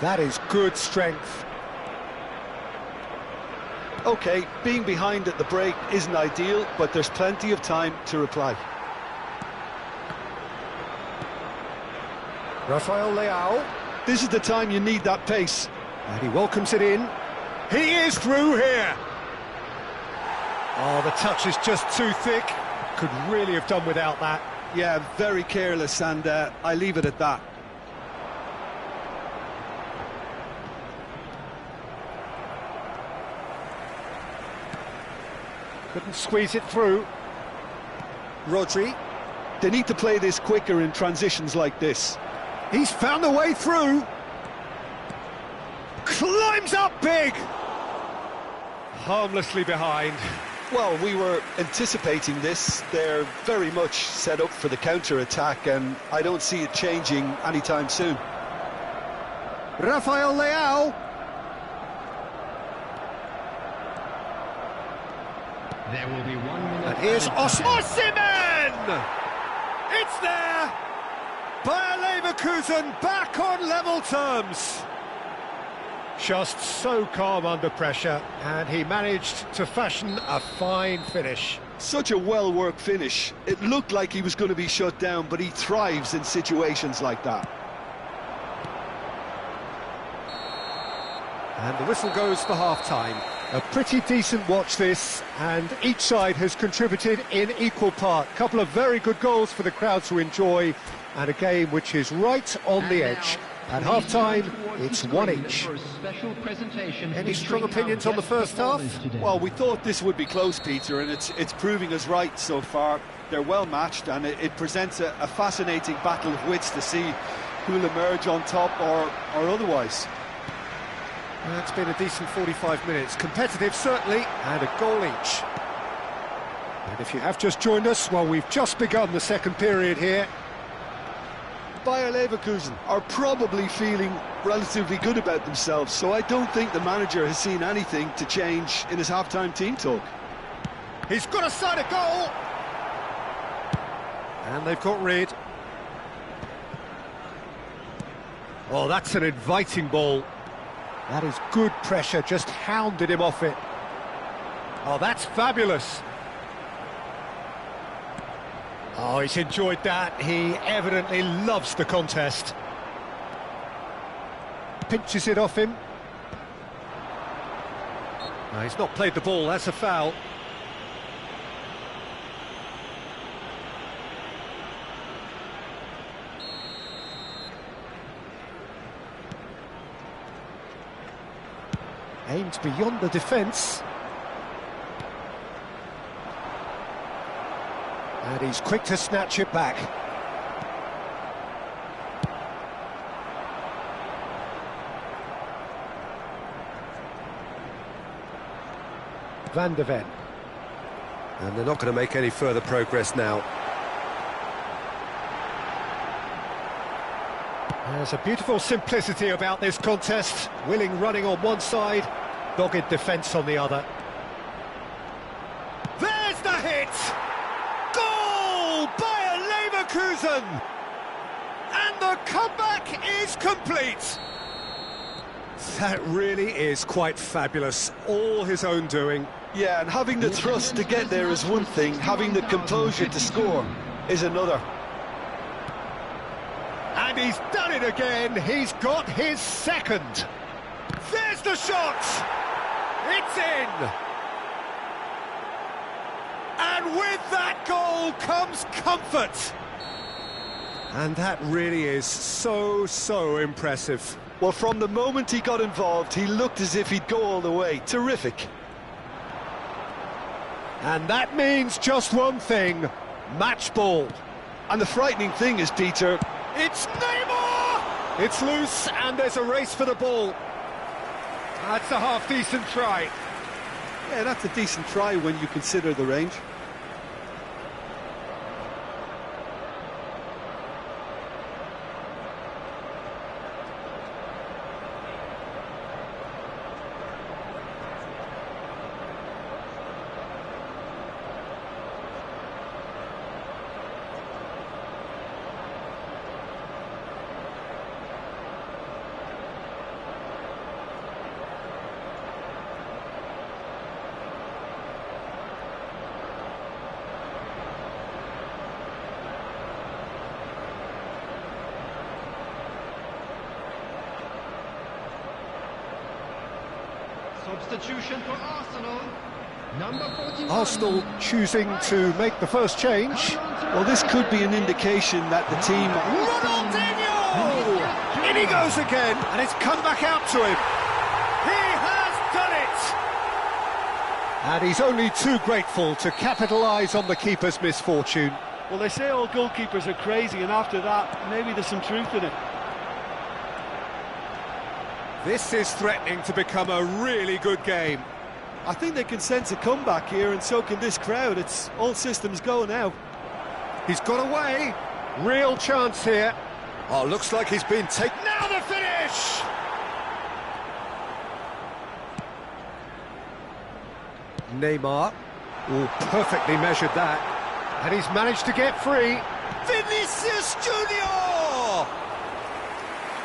That is good strength. OK, being behind at the break isn't ideal, but there's plenty of time to reply. Rafael Leao. This is the time you need that pace. And he welcomes it in. He is through here. Oh, the touch is just too thick. Could really have done without that. Yeah, very careless, and I leave it at that. Couldn't squeeze it through. Rodri. They need to play this quicker in transitions like this. He's found a way through. Climbs up big. Harmlessly behind. Well, we were anticipating this. They're very much set up for the counter-attack, and I don't see it changing anytime soon. Rafael Leao. There will be 1 minute. And here's Osimhen! It's there! Bayer Leverkusen back on level terms. Just so calm under pressure, and he managed to fashion a fine finish. Such a well-worked finish. It looked like he was going to be shut down, but he thrives in situations like that. And the whistle goes for half-time. A pretty decent watch this, and each side has contributed in equal part. A couple of very good goals for the crowd to enjoy, and a game which is right on the edge. At half-time, it's one each. Any strong opinions on the first half? Well, we thought this would be close, Peter, and it's proving us right so far. They're well matched, and it presents a fascinating battle of wits to see who'll emerge on top or otherwise. It's been a decent 45 minutes. Competitive, certainly, and a goal each. And if you have just joined us, well, we've just begun the second period here. Bayer Leverkusen are probably feeling relatively good about themselves, so I don't think the manager has seen anything to change in his half-time team talk. He's got a side of goal! And they've got rid. Oh, that's an inviting ball. That is good pressure, just hounded him off it. Oh, that's fabulous. Oh, he's enjoyed that. He evidently loves the contest. Pinches it off him. No, he's not played the ball, that's a foul. Aimed beyond the defence. And he's quick to snatch it back. Van de Ven. And they're not going to make any further progress now. There's a beautiful simplicity about this contest. Willing running on one side, dogged defence on the other. There's the hit! Goal! Bayer Leverkusen! And the comeback is complete! That really is quite fabulous. All his own doing. Yeah, and having the thrust to get there is one thing, having the composure to score is another. And he's done it again. He's got his second. There's the shot! It's in! And with that goal comes comfort. And that really is so impressive. Well, from the moment he got involved, he looked as if he'd go all the way. Terrific. And that means just one thing, match ball. And the frightening thing is, Peter... It's Neymar! It's loose and there's a race for the ball. That's a half-decent try. Yeah, that's a decent try when you consider the range. Substitution for Arsenal. Number 41. Arsenal choosing to make the first change. Well, this could be an indication that the team... Ronaldinho! In he goes again, and it's come back out to him. He has done it! And he's only too grateful to capitalise on the keeper's misfortune. Well, they say all goalkeepers are crazy, and after that, maybe there's some truth in it. This is threatening to become a really good game. I think they can sense a comeback here, and so can this crowd. It's all systems go now. He's got away. Real chance here. Oh, looks like he's been taken. Now the finish! Neymar. Oh, perfectly measured that. And he's managed to get free. Vinicius Junior!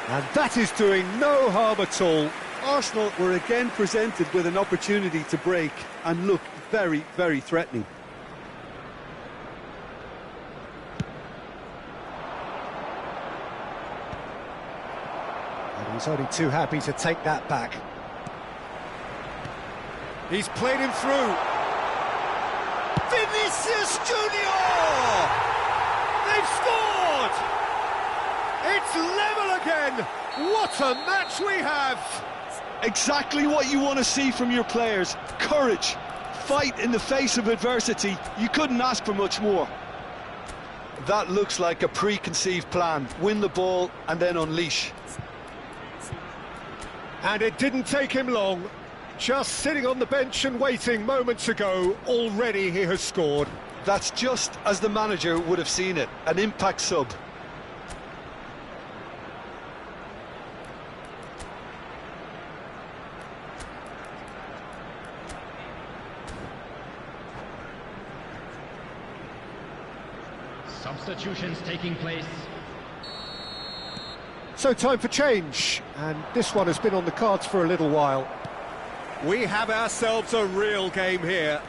And that is doing no harm at all. Arsenal were again presented with an opportunity to break and look very, very threatening. And he's only too happy to take that back. He's played him through. Vinicius Junior! They've scored! It's level again! What a match we have! Exactly what you want to see from your players. Courage, fight in the face of adversity. You couldn't ask for much more. That looks like a preconceived plan. Win the ball and then unleash. And it didn't take him long. Just sitting on the bench and waiting moments ago, already he has scored. That's just as the manager would have seen it, an impact sub. Substitutions taking place. So time for change, and this one has been on the cards for a little while. We have ourselves a real game here.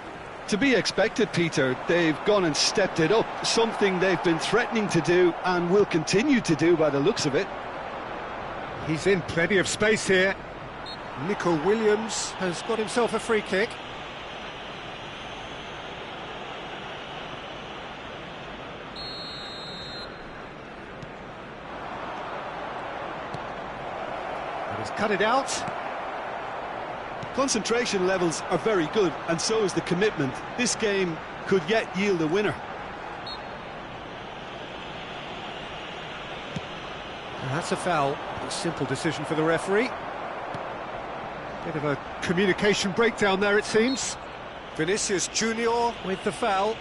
To be expected, Peter. They've gone and stepped it up, something they've been threatening to do and will continue to do by the looks of it. He's in plenty of space here. Nico Williams has got himself a free kick. And he's cut it out. Concentration levels are very good, and so is the commitment. This game could yet yield a winner. And that's a foul. A simple decision for the referee. Bit of a communication breakdown there, it seems. Vinicius Junior with the foul.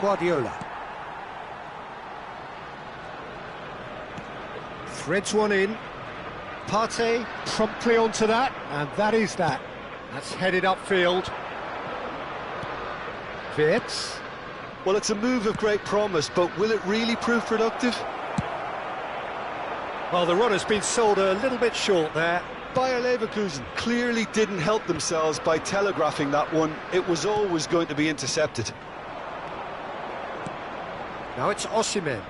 Guardiola. Threads one in. Partey promptly onto that, and that is that. That's headed upfield. Wirtz. Well, it's a move of great promise, but will it really prove productive? Well, the run has been sold a little bit short there. Bayer Leverkusen clearly didn't help themselves by telegraphing that one. It was always going to be intercepted. Now it's Osimhen.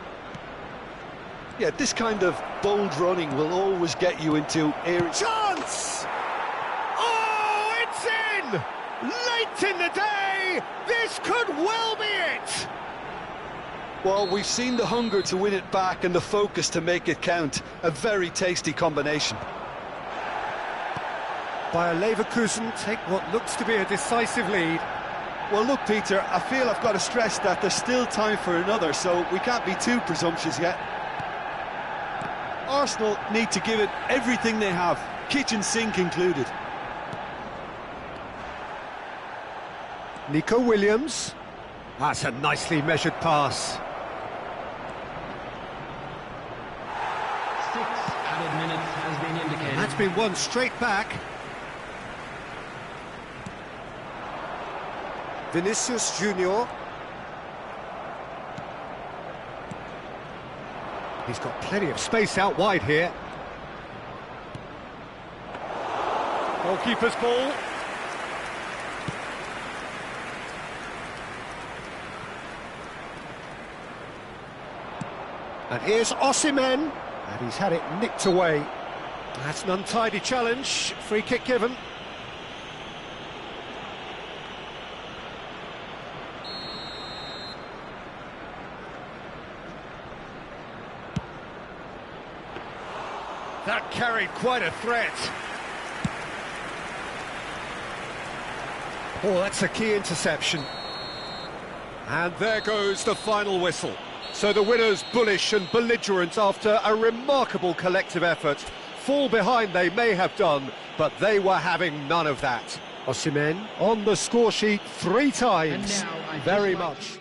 Yeah, this kind of bold running will always get you into areas. Chance! Oh, it's in! Late in the day, this could well be it! Well, we've seen the hunger to win it back and the focus to make it count. A very tasty combination. Bayer Leverkusen take what looks to be a decisive lead. Well, look, Peter, I feel I've got to stress that there's still time for another, so we can't be too presumptuous yet. Arsenal need to give it everything they have, kitchen sink included. Nico Williams. That's a nicely measured pass. 6 added minutes has been indicated. That's been won straight back. Vinicius Junior. He's got plenty of space out wide here. Goalkeeper's ball. And here's Osimhen, and he's had it nicked away. That's an untidy challenge. Free kick given. That carried quite a threat. Oh, that's a key interception. And there goes the final whistle. So the winners bullish and belligerent after a remarkable collective effort. Fall behind they may have done, but they were having none of that. Osimhen on the score sheet 3 times. Very much.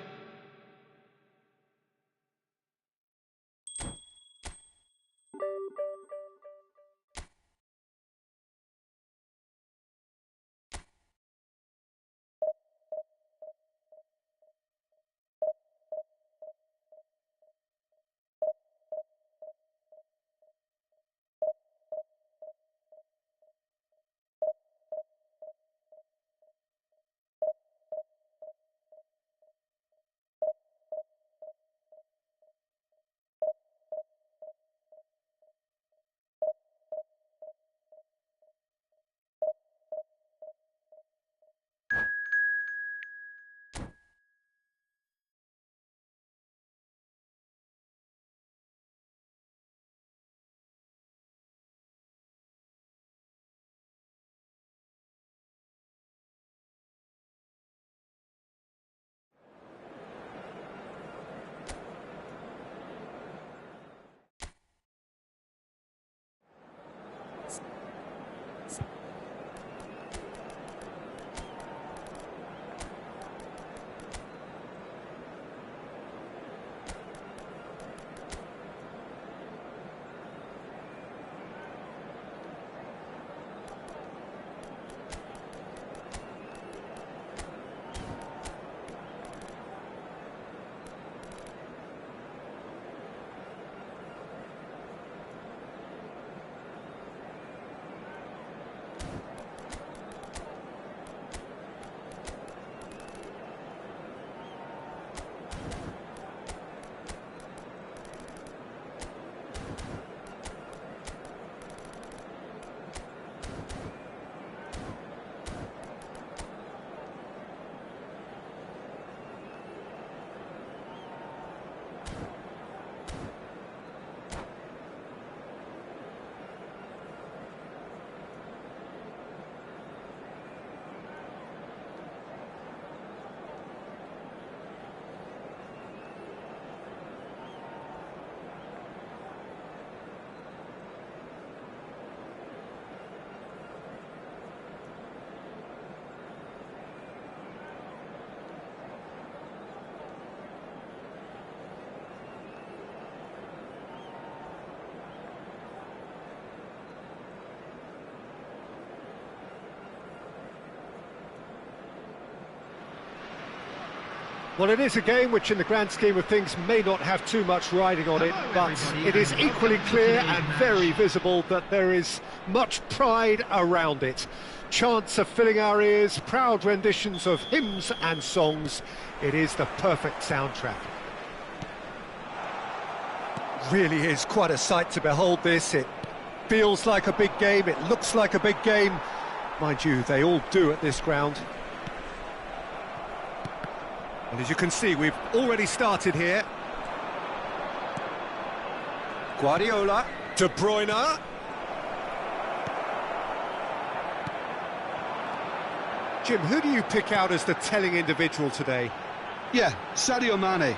Well, it is a game which in the grand scheme of things may not have too much riding on it, but it is equally clear and very visible that there is much pride around it. Chants are filling our ears, proud renditions of hymns and songs. It is the perfect soundtrack. Really is quite a sight to behold this. It feels like a big game, it looks like a big game. Mind you, they all do at this ground. And as you can see, we've already started here. Guardiola, De Bruyne. Jim, who do you pick out as the telling individual today? Yeah, Sadio Mane.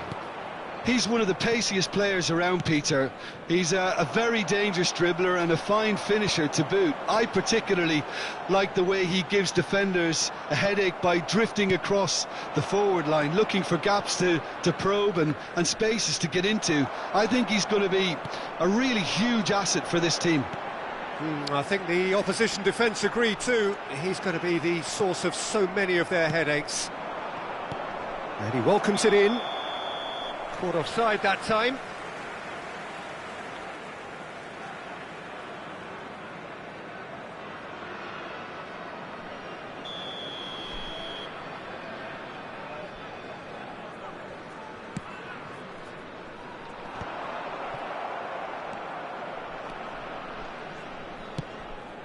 He's one of the paciest players around, Peter. He's a very dangerous dribbler and a fine finisher to boot. I particularly like the way he gives defenders a headache by drifting across the forward line, looking for gaps to probe and spaces to get into. I think he's going to be a really huge asset for this team. I think the opposition defence agree too. He's going to be the source of so many of their headaches. And he welcomes it in. Caught offside that time.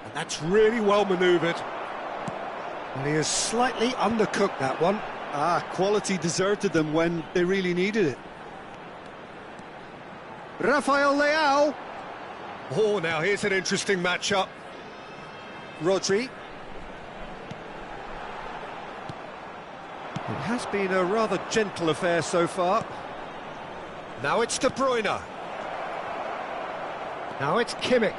And that's really well manoeuvred. And he has slightly undercooked that one. Quality deserted them when they really needed it. Rafael Leao. Oh, now here's an interesting matchup. Rodri. It has been a rather gentle affair so far. Now it's De Bruyne. Now it's Kimmich.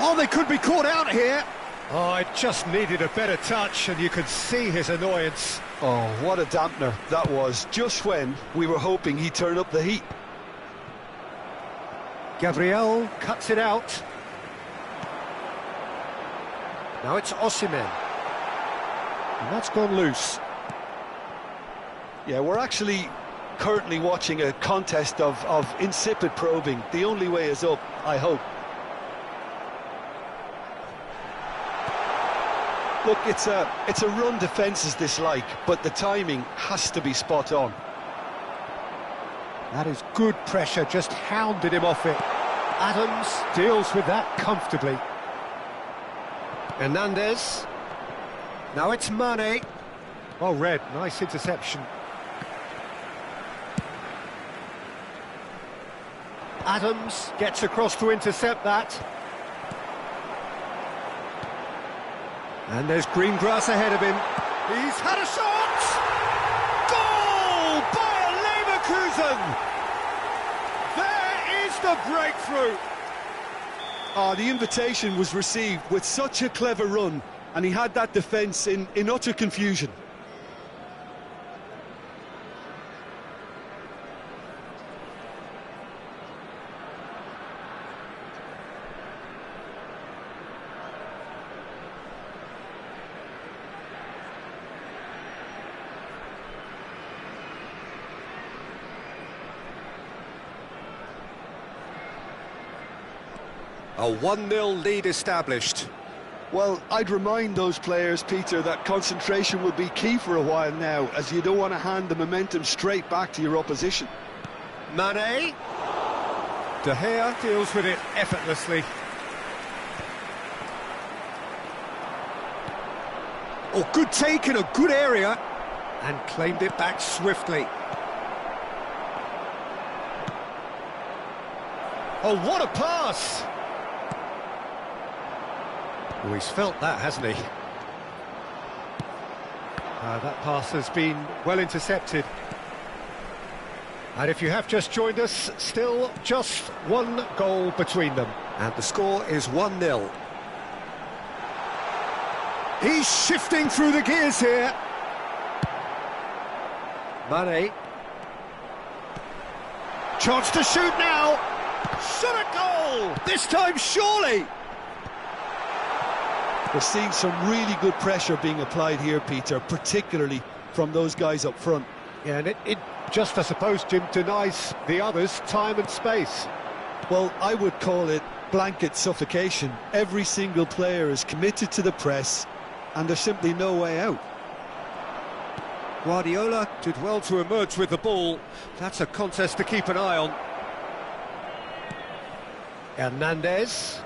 Oh, they could be caught out here. Oh, it just needed a better touch, and you could see his annoyance. Oh, what a dampener that was, just when we were hoping he'd turn up the heat. Gabriel cuts it out. Now it's Osimhen. And that's gone loose. Yeah, we're actually currently watching a contest of insipid probing. The only way is up, I hope. Look, it's a run defence dislike, but the timing has to be spot on. That is good pressure, just hounded him off it. Adams deals with that comfortably. Hernandez. Now it's Mane. Well read, nice interception. Adams gets across to intercept that. And there's green grass ahead of him. He's had a shot! Goal! Bayer Leverkusen! There is the breakthrough! The invitation was received with such a clever run, and he had that defence in utter confusion. A 1-0 lead established. Well, I'd remind those players, Peter, that concentration will be key for a while now, as you don't want to hand the momentum straight back to your opposition. Mane. De Gea deals with it effortlessly. Oh, good take in a good area. And claimed it back swiftly. Oh, what a pass! Oh, he's felt that, hasn't he? That pass has been well intercepted. And if you have just joined us, still just one goal between them. And the score is 1-0. He's shifting through the gears here. Mane. Chance to shoot now. Shot a goal! This time, surely! We're seeing some really good pressure being applied here, Peter, particularly from those guys up front. Yeah, and it just, I suppose, Jim, denies the others time and space. Well, I would call it blanket suffocation. Every single player is committed to the press, and there's simply no way out. Guardiola did well to emerge with the ball. That's a contest to keep an eye on. Hernandez.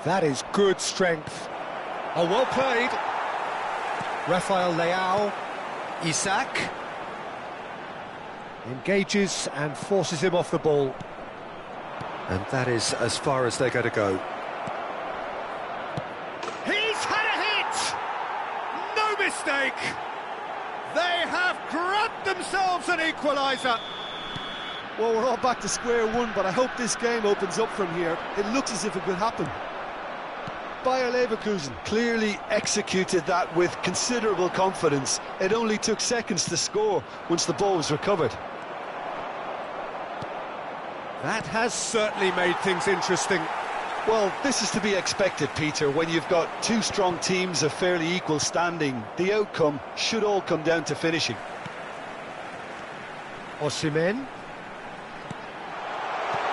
That is good strength. Oh, well played. Rafael Leao. Isak. Engages and forces him off the ball. And that is as far as they're going to go. He's had a hit! No mistake! They have grabbed themselves an equaliser. Well, we're all back to square one, but I hope this game opens up from here. It looks as if it could happen. Bayer Leverkusen clearly executed that with considerable confidence. It only took seconds to score once the ball was recovered. That has certainly made things interesting. Well, this is to be expected, Peter. When you've got two strong teams of fairly equal standing, the outcome should all come down to finishing. Osimhen.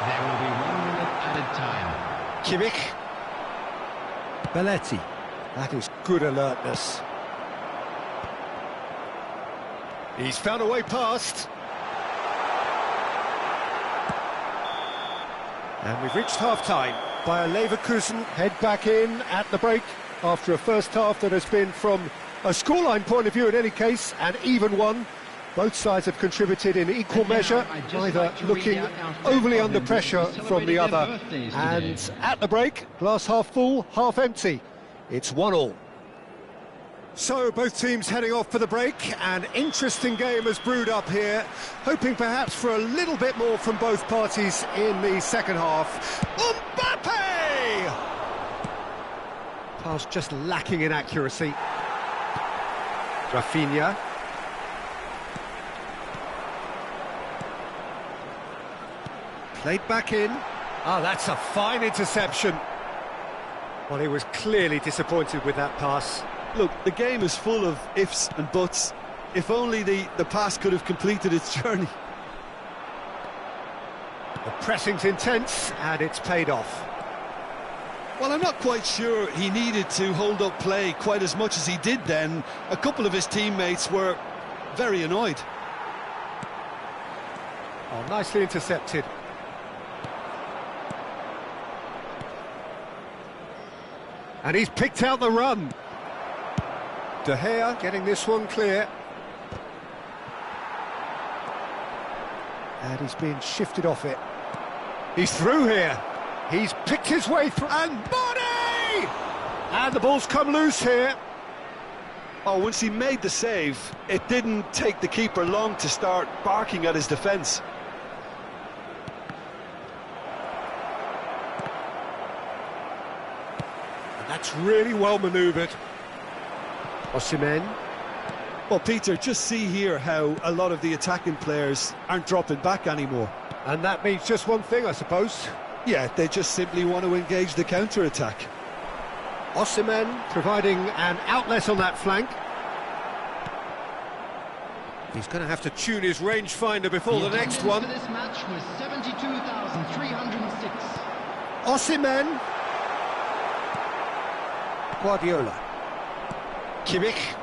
There will be 1 minute added time. Kimmich. Belletti. That is good alertness. He's found a way past. And we've reached half-time. Bayer Leverkusen head back in at the break after a first half that has been, from a scoreline point of view in any case, an even one. Both sides have contributed in equal measure, neither looking overly under pressure from the other. And at the break, glass half full, half empty. It's 1-1. So both teams heading off for the break. An interesting game has brewed up here, hoping perhaps for a little bit more from both parties in the second half. Mbappe! Pass just lacking in accuracy. Rafinha. Played back in. Ah, that's a fine interception. Well, he was clearly disappointed with that pass. Look, the game is full of ifs and buts. If only the pass could have completed its journey. The pressing's intense, and it's paid off. Well, I'm not quite sure he needed to hold up play quite as much as he did then. A couple of his teammates were very annoyed. Oh, nicely intercepted. And he's picked out the run. De Gea getting this one clear. And he's been shifted off it. He's through here. He's picked his way through. And Bonney! And the ball's come loose here. Oh, once he made the save, it didn't take the keeper long to start barking at his defence. That's really well manoeuvred. Osimhen. Well, Peter, just see here how a lot of the attacking players aren't dropping back anymore. And that means just one thing, I suppose. Yeah, they just simply want to engage the counter-attack. Osimhen providing an outlet on that flank. He's going to have to tune his rangefinder before the next one. For this match was 72,306. Osimhen. Guardiola. Kimmich.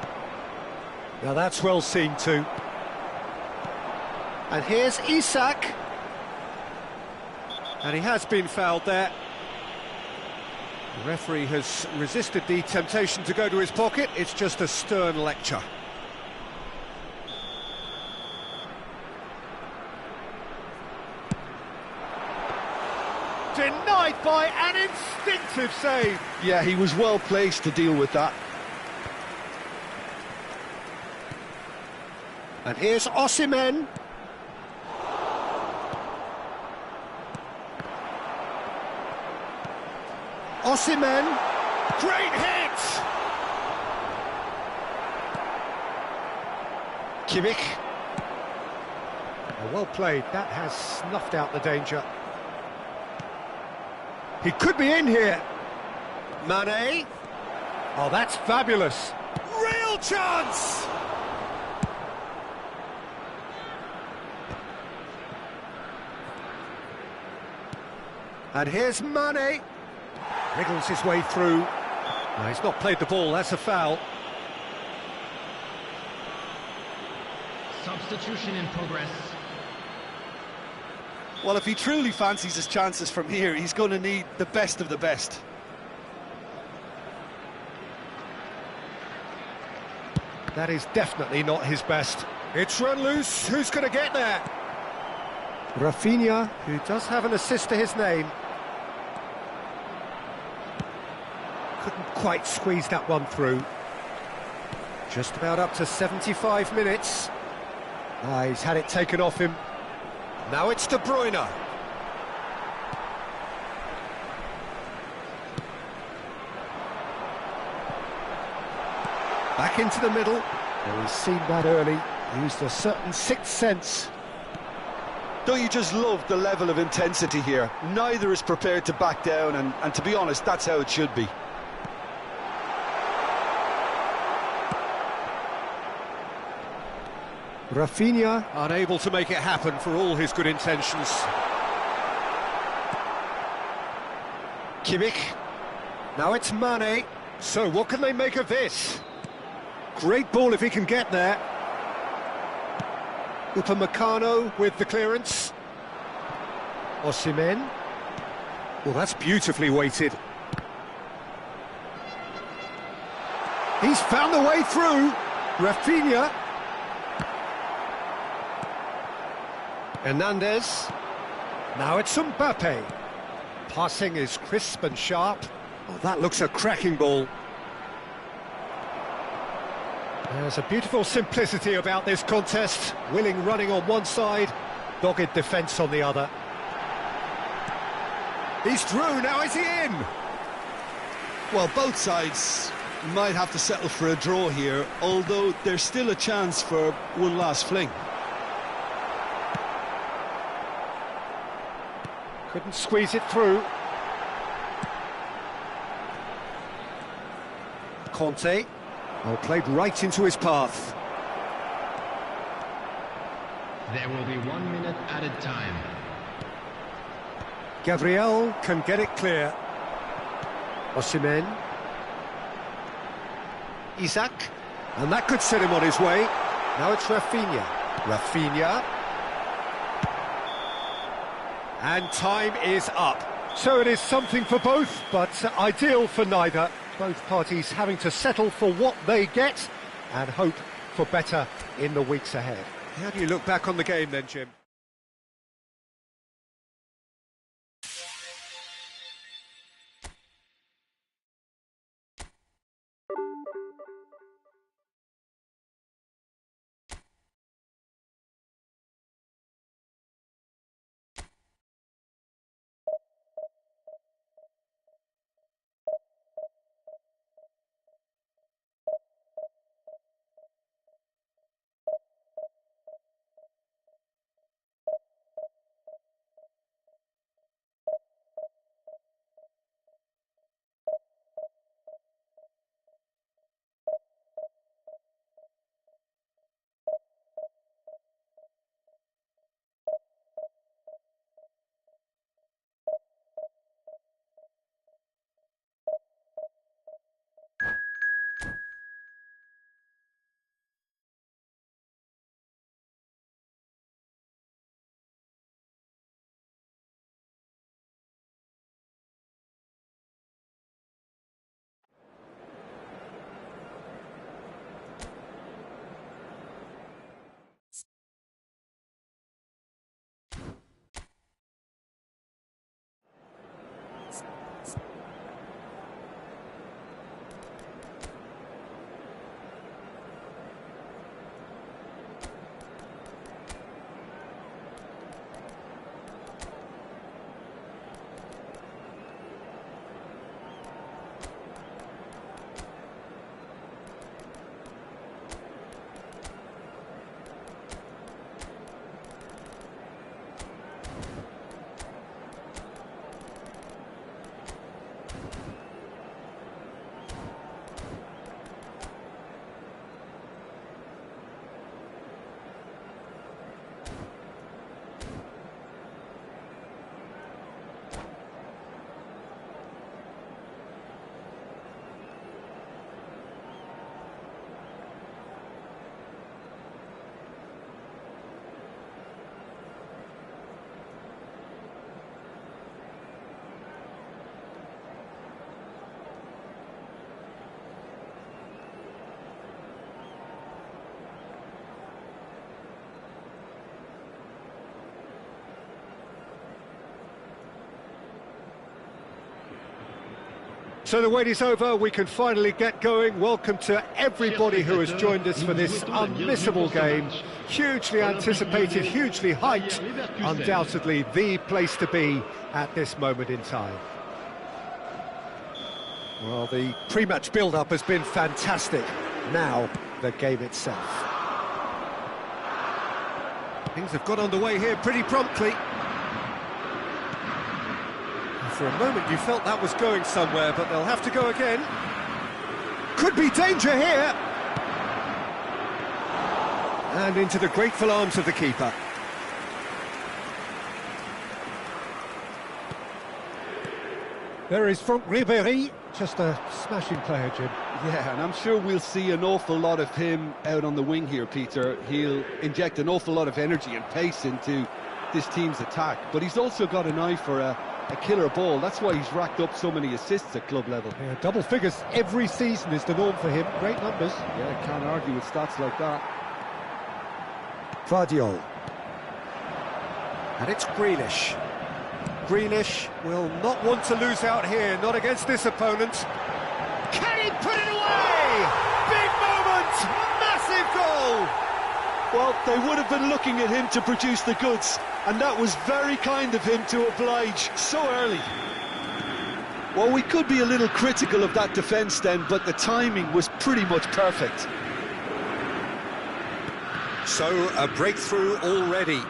Now that's well seen too. And here's Isak. And he has been fouled there. The referee has resisted the temptation to go to his pocket. It's just a stern lecture. Denied by an instinctive save. Yeah, he was well placed to deal with that. And here's Osimhen. Osimhen. Great hit! Kimmich. Well played. That has snuffed out the danger. He could be in here. Mane. Oh, that's fabulous. Real chance! And here's Mane. Wriggles his way through. No, he's not played the ball, that's a foul. Substitution in progress. Well, if he truly fancies his chances from here, he's going to need the best of the best. That is definitely not his best. It's run loose, who's going to get there? Rafinha, who does have an assist to his name. Couldn't quite squeeze that one through. Just about up to 75 minutes. Ah, he's had it taken off him. Now it's De Bruyne. Back into the middle. Well, he's seen that early. Used a certain sixth sense. Don't you just love the level of intensity here? Neither is prepared to back down, and to be honest, that's how it should be. Rafinha unable to make it happen for all his good intentions. Kimmich. Now it's Mane. So what can they make of this? Great ball if he can get there. Upamecano with the clearance. Osimhen. Well, that's beautifully weighted. He's found the way through. Rafinha. Hernandez. Now it's Mbappe. Passing is crisp and sharp. Oh, that looks a cracking ball. There's a beautiful simplicity about this contest. Willing running on one side, dogged defence on the other. He's through, now is he in? Well, both sides might have to settle for a draw here, although there's still a chance for one last fling. Couldn't squeeze it through. Conte. Oh, played right into his path. There will be 1 minute added time. Gabriel can get it clear. Osimhen. Isak. And that could set him on his way. Now it's Rafinha. Rafinha. And time is up. So it is something for both, but ideal for neither. Both parties having to settle for what they get and hope for better in the weeks ahead. How do you look back on the game then, Jim? So the wait is over, we can finally get going. Welcome to everybody who has joined us for this unmissable game. Hugely anticipated, hugely hyped, undoubtedly the place to be at this moment in time. Well, the pre-match build-up has been fantastic. Now, the game itself. Things have got underway here pretty promptly. For a moment you felt that was going somewhere, but they'll have to go again. Could be danger here. And into the grateful arms of the keeper. There is Franck Ribéry, just a smashing player, Jim. Yeah, and I'm sure we'll see an awful lot of him out on the wing here, Peter. He'll inject an awful lot of energy and pace into this team's attack, but he's also got an eye for a killer ball. That's why he's racked up so many assists at club level. Yeah, double figures every season is the norm for him. Great numbers. Yeah, can't argue with stats like that. Gvardiol. And it's Grealish. Grealish will not want to lose out here, not against this opponent. Can he put it away? Big moment! Massive goal! Well, they would have been looking at him to produce the goods, and that was very kind of him to oblige so early. Well, we could be a little critical of that defence then, but the timing was pretty much perfect. So, a breakthrough already.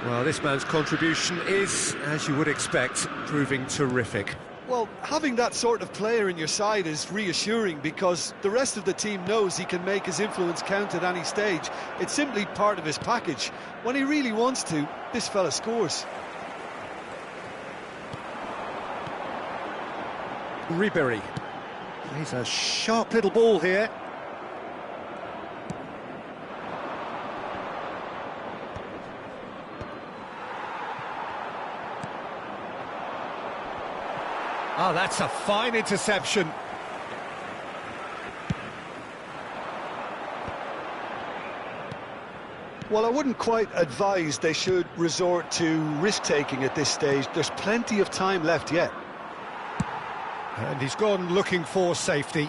Well, this man's contribution is, as you would expect, proving terrific. Well, having that sort of player in your side is reassuring because the rest of the team knows he can make his influence count at any stage. It's simply part of his package. When he really wants to, this fella scores. Ribéry. He's a sharp little ball here. Oh, that's a fine interception. Well, I wouldn't quite advise they should resort to risk-taking at this stage. There's plenty of time left yet. And he's gone looking for safety.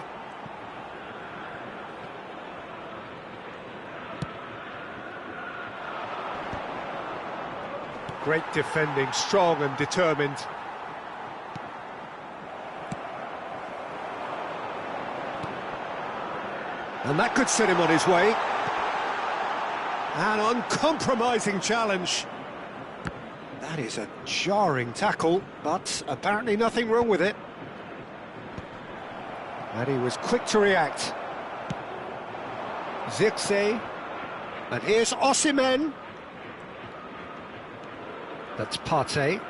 Great defending, strong and determined. And that could set him on his way. An uncompromising challenge. That is a jarring tackle, but apparently nothing wrong with it. And he was quick to react. Zirkzee. And here's Osimhen. That's Partey.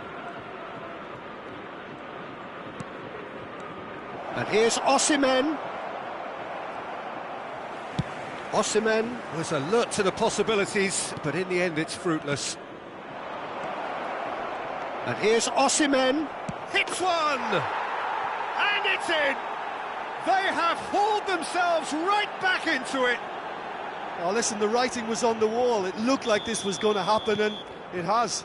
And here's Osimhen. Osimhen was alert to the possibilities, but in the end it's fruitless. And here's Osimhen. Hits one! And it's in! They have hauled themselves right back into it. Oh, listen, the writing was on the wall. It looked like this was going to happen, and it has.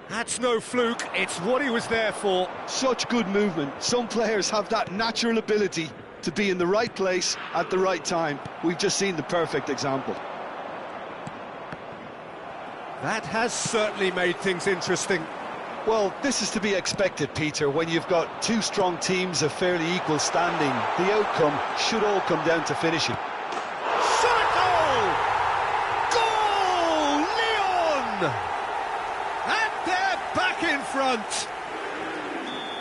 That's no fluke, it's what he was there for. Such good movement. Some players have that natural ability to be in the right place at the right time. We've just seen the perfect example. That has certainly made things interesting. Well, this is to be expected, Peter. When you've got two strong teams of fairly equal standing, the outcome should all come down to finishing. Shot goal! Goal! Lyon! And they're back in front.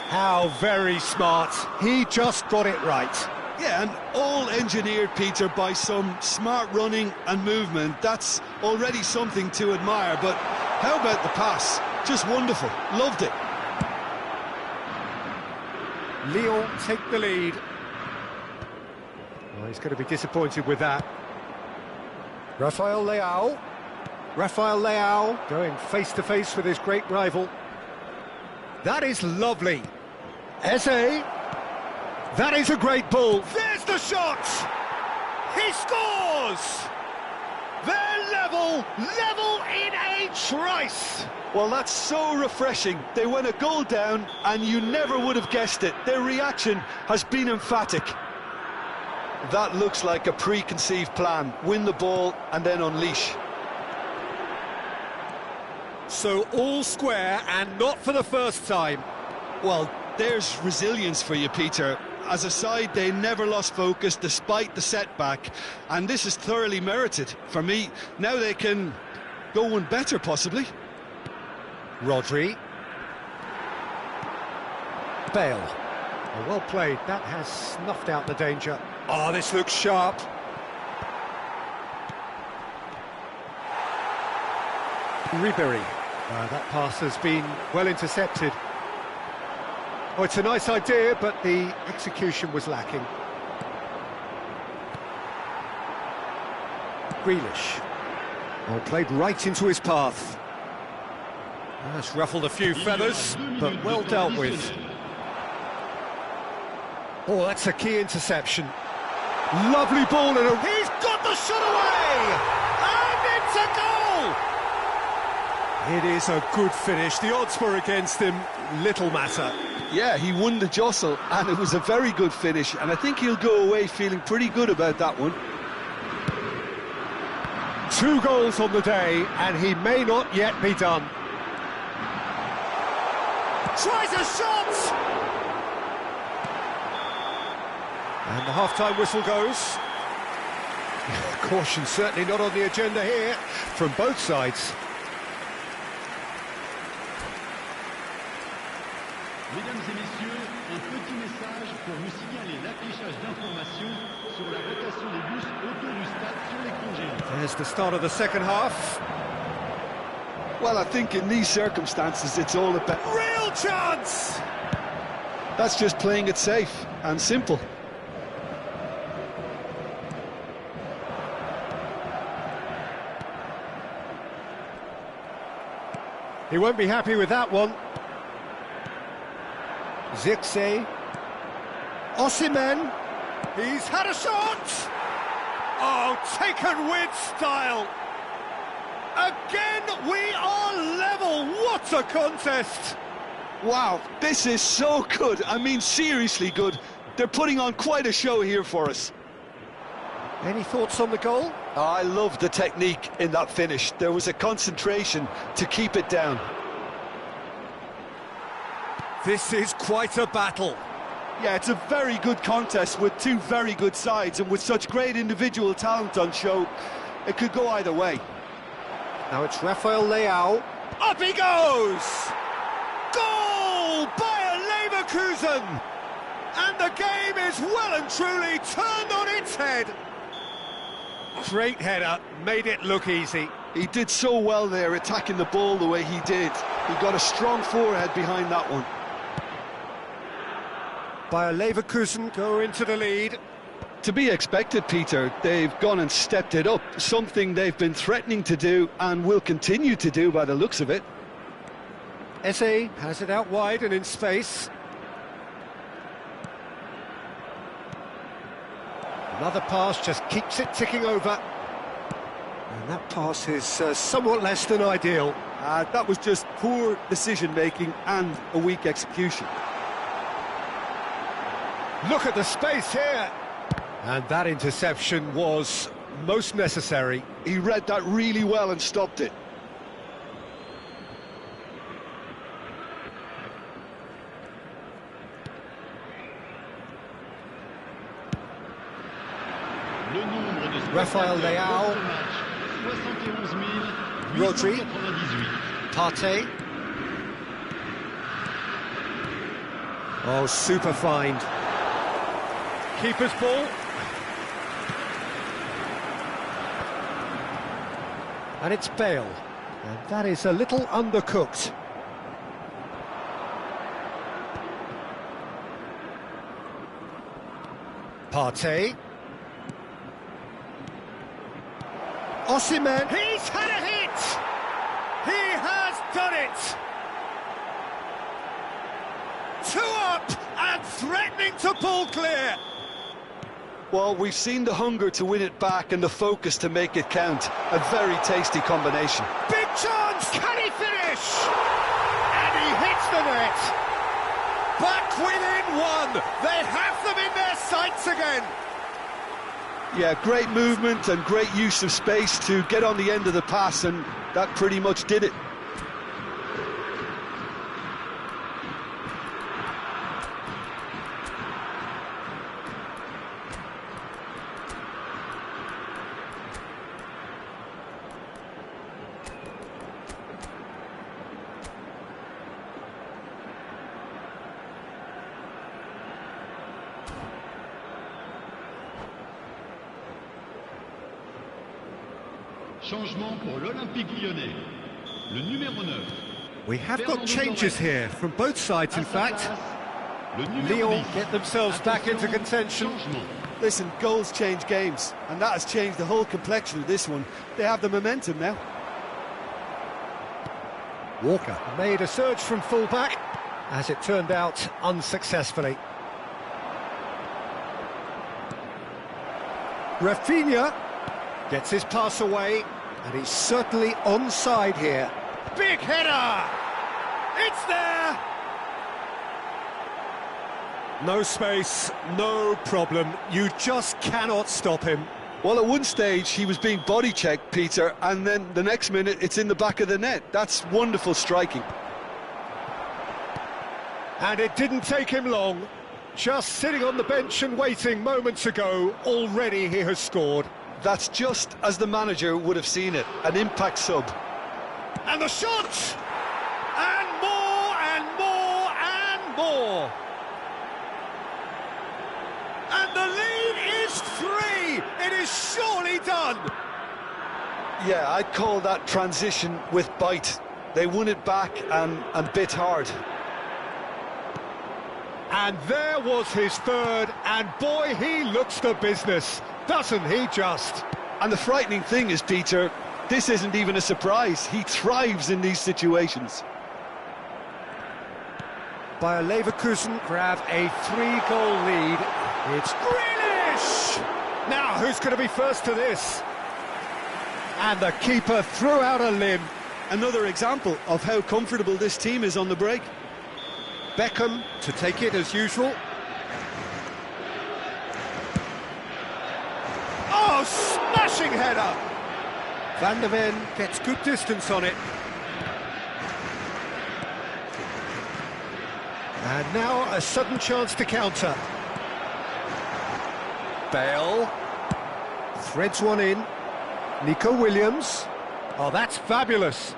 How very smart. He just got it right. Yeah, and all engineered, Peter, by some smart running and movement. That's already something to admire, but how about the pass? Just wonderful. Loved it. Lyon take the lead. Well, he's going to be disappointed with that. Rafael Leao. Rafael Leao going face-to-face with his great rival. That is lovely. Eze. That is a great ball. There's the shot! He scores! They're level in a trice. Well, that's so refreshing. They went a goal down, and you never would have guessed it. Their reaction has been emphatic. That looks like a preconceived plan. Win the ball and then unleash. So all square, and not for the first time. Well, there's resilience for you, Peter. As a side, they never lost focus despite the setback, and this is thoroughly merited. For me, now they can go one better, possibly. Rodri. Bale. Oh, well played. That has snuffed out the danger. Oh, this looks sharp. Ribery. That pass has been well intercepted. Oh, it's a nice idea, but the execution was lacking. Grealish. Oh, played right into his path. That's ruffled a few feathers, but well dealt with. Oh, that's a key interception. Lovely ball, and he's got the shot away! And it's a goal! It is a good finish. The odds were against him, little matter. Yeah, he won the jostle, and it was a very good finish, and I think he'll go away feeling pretty good about that one. 2 goals on the day, and he may not yet be done. Tries a shot! And the half-time whistle goes. Caution certainly not on the agenda here, from both sides. Mesdames et messieurs, un petit message pour vous signaler l'affichage d'informations sur la rotation des bus autour du stade sur l'écran géant. There's the start of the second half. Well, I think in these circumstances, it's all about... Real chance! That's just playing it safe and simple. He won't be happy with that one. Zirkzee. Osimhen. He's had a shot! Oh, taken with style! Again, we are level! What a contest! Wow, this is so good. I mean, seriously good. They're putting on quite a show here for us. Any thoughts on the goal? I love the technique in that finish. There was a concentration to keep it down. This is quite a battle. Yeah, it's a very good contest with two very good sides, and with such great individual talent on show, it could go either way. Now it's Rafael Leao. Up he goes! Goal! Bayer Leverkusen! And the game is well and truly turned on its head. Great header, made it look easy. He did so well there, attacking the ball the way he did. He got a strong forehead behind that one. Bayer Leverkusen go into the lead. To be expected, Peter. They've gone and stepped it up, something they've been threatening to do and will continue to do by the looks of it. Eze has it out wide and in space. Another pass just keeps it ticking over. And that pass is somewhat less than ideal. That was just poor decision-making and a weak execution. Look at the space here. And that interception was most necessary. He read that really well and stopped it. Rafael Leao. Rodri. Partey. Oh, super find. Keeper's ball. And it's Bale. And that is a little undercooked. Partey. Osimhen. He's had a hit! He has done it! 2 up and threatening to pull clear. Well, we've seen the hunger to win it back and the focus to make it count. A very tasty combination. Big chance! Can he finish? And he hits the net. Back within one. They have them in their sights again. Yeah, great movement and great use of space to get on the end of the pass, and that pretty much did it. Changement pour l'Olympique Lyonnais. Le numéro 9. We have got changes here from both sides, in fact. Lyon get themselves back into contention. Listen, goals change games, and that has changed the whole complexion of this one. They have the momentum now. Walker made a surge from full-back, as it turned out, unsuccessfully. Rafinha gets his pass away, and he's certainly onside here. Big header! It's there! No space, no problem. You just cannot stop him. Well, at one stage he was being body checked, Peter, and then the next minute it's in the back of the net. That's wonderful striking. And it didn't take him long. Just sitting on the bench and waiting moments ago, already he has scored. That's just as the manager would have seen it, an impact sub. And the shot! And more, and more, and more! And the lead is 3! It is surely done! Yeah, I'd call that transition with bite. They won it back and bit hard. And there was his third, and boy, he looks the business, doesn't he just? And the frightening thing is, Peter, this isn't even a surprise. He thrives in these situations. Bayer Leverkusen grab a 3-goal lead. It's Grealish! Now, who's going to be first to this? And the keeper threw out a limb. Another example of how comfortable this team is on the break. Beckham to take it as usual. Oh, smashing header! Van der Ven gets good distance on it. And now a sudden chance to counter. Bale threads one in. Nico Williams. Oh, that's fabulous.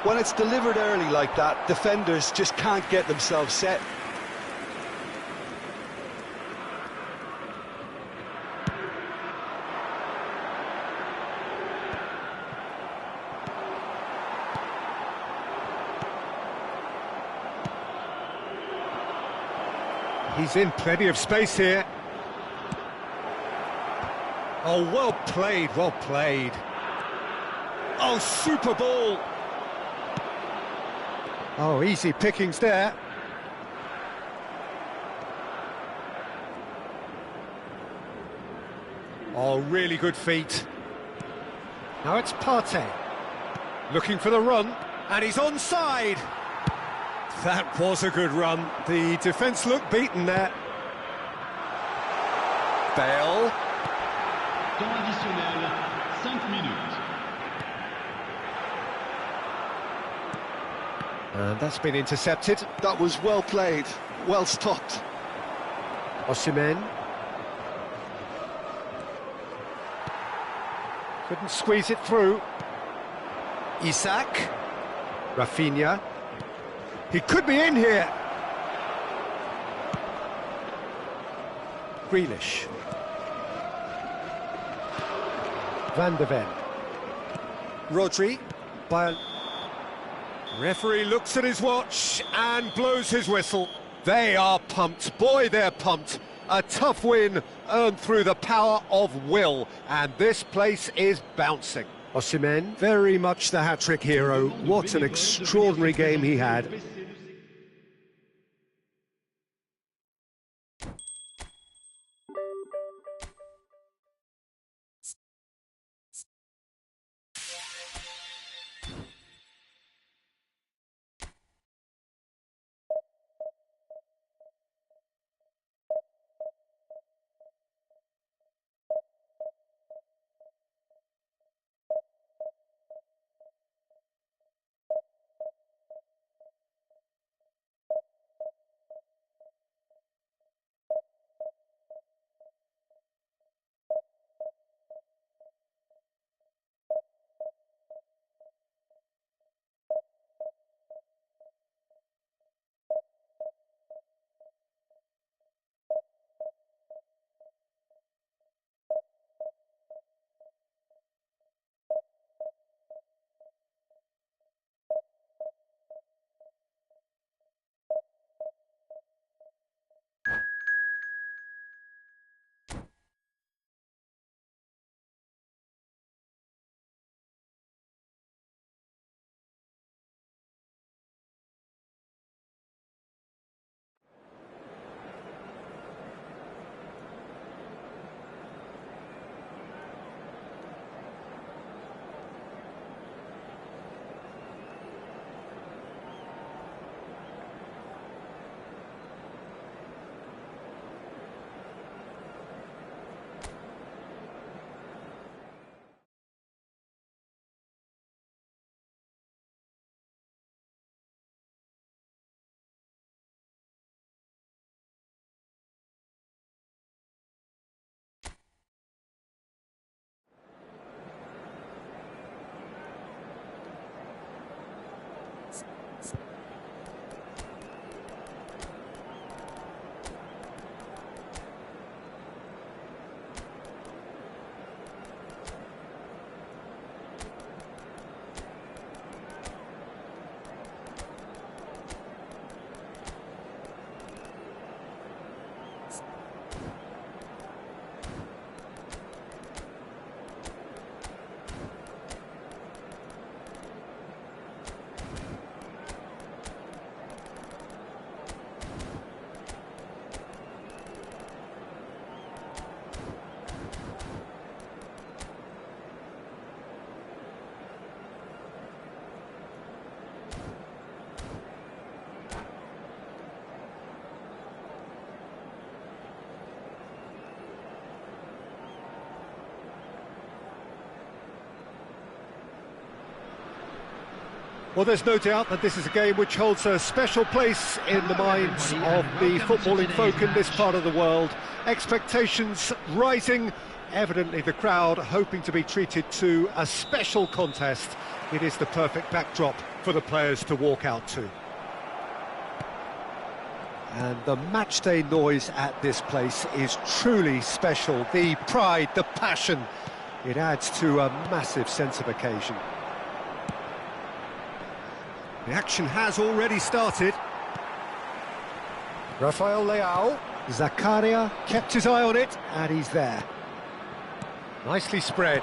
When it's delivered early like that, defenders just can't get themselves set. He's in plenty of space here. Oh, well played, well played. Oh, super ball. Oh, easy pickings there. Oh, really good feet. Now it's Partey. Looking for the run, and he's onside. That was a good run. The defence looked beaten there. Bale. Temps additionnel, 5 minutes. And that's been intercepted. That was well played, well stopped. Osimhen. Couldn't squeeze it through. Isak. Rafinha. He could be in here. Grealish. Van der Ven. Rodri. Referee looks at his watch and blows his whistle. They are pumped. Boy, they're pumped. A tough win earned through the power of will. And this place is bouncing. Osimhen, very much the hat-trick hero. What an extraordinary game he had. Well, there's no doubt that this is a game which holds a special place in the minds of the footballing folk in this part of the world. Expectations rising, evidently the crowd hoping to be treated to a special contest. It is the perfect backdrop for the players to walk out to. And the matchday noise at this place is truly special. The pride, the passion, it adds to a massive sense of occasion. The action has already started. Rafael Leao, Zakaria kept his eye on it, and he's there. Nicely spread.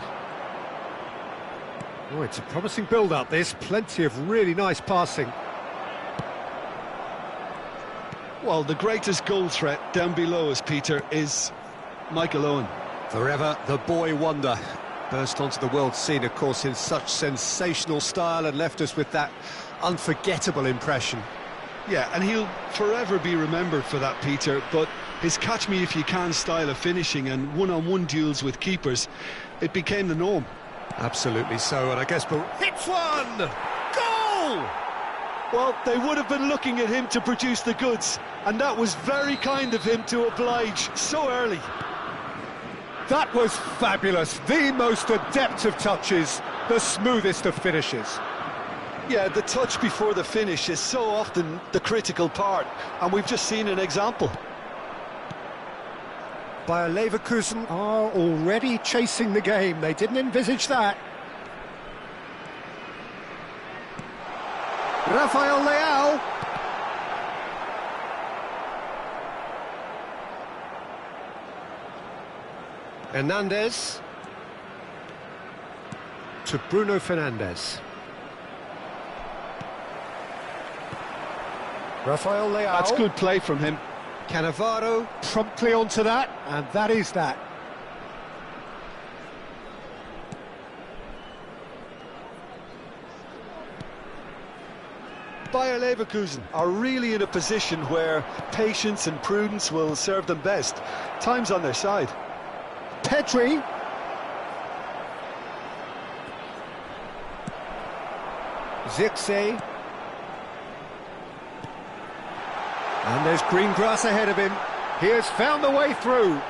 Oh, it's a promising build-up, this. Plenty of really nice passing. Well, the greatest goal threat down below us, Peter, is Michael Owen. Forever the boy wonder. Burst onto the world scene, of course, in such sensational style and left us with that unforgettable impression. Yeah, and he'll forever be remembered for that, Peter, but his catch-me-if-you-can style of finishing and one-on-one duels with keepers, it became the norm. Absolutely so, and I guess we'll... Hits one! Goal! Well, they would have been looking at him to produce the goods, and that was very kind of him to oblige so early. That was fabulous, the most adept of touches, the smoothest of finishes. Yeah, the touch before the finish is so often the critical part, and we've just seen an example. Bayer Leverkusen are already chasing the game, they didn't envisage that. Rafael Leao. Hernandez. to Bruno Fernandes. Rafael Leao. That's good play from him. Cannavaro promptly onto that, and that is that. Bayer Leverkusen are really in a position where patience and prudence will serve them best. Time's on their side. Pedri. Zirkzee. And there's green grass ahead of him. He has found the way through.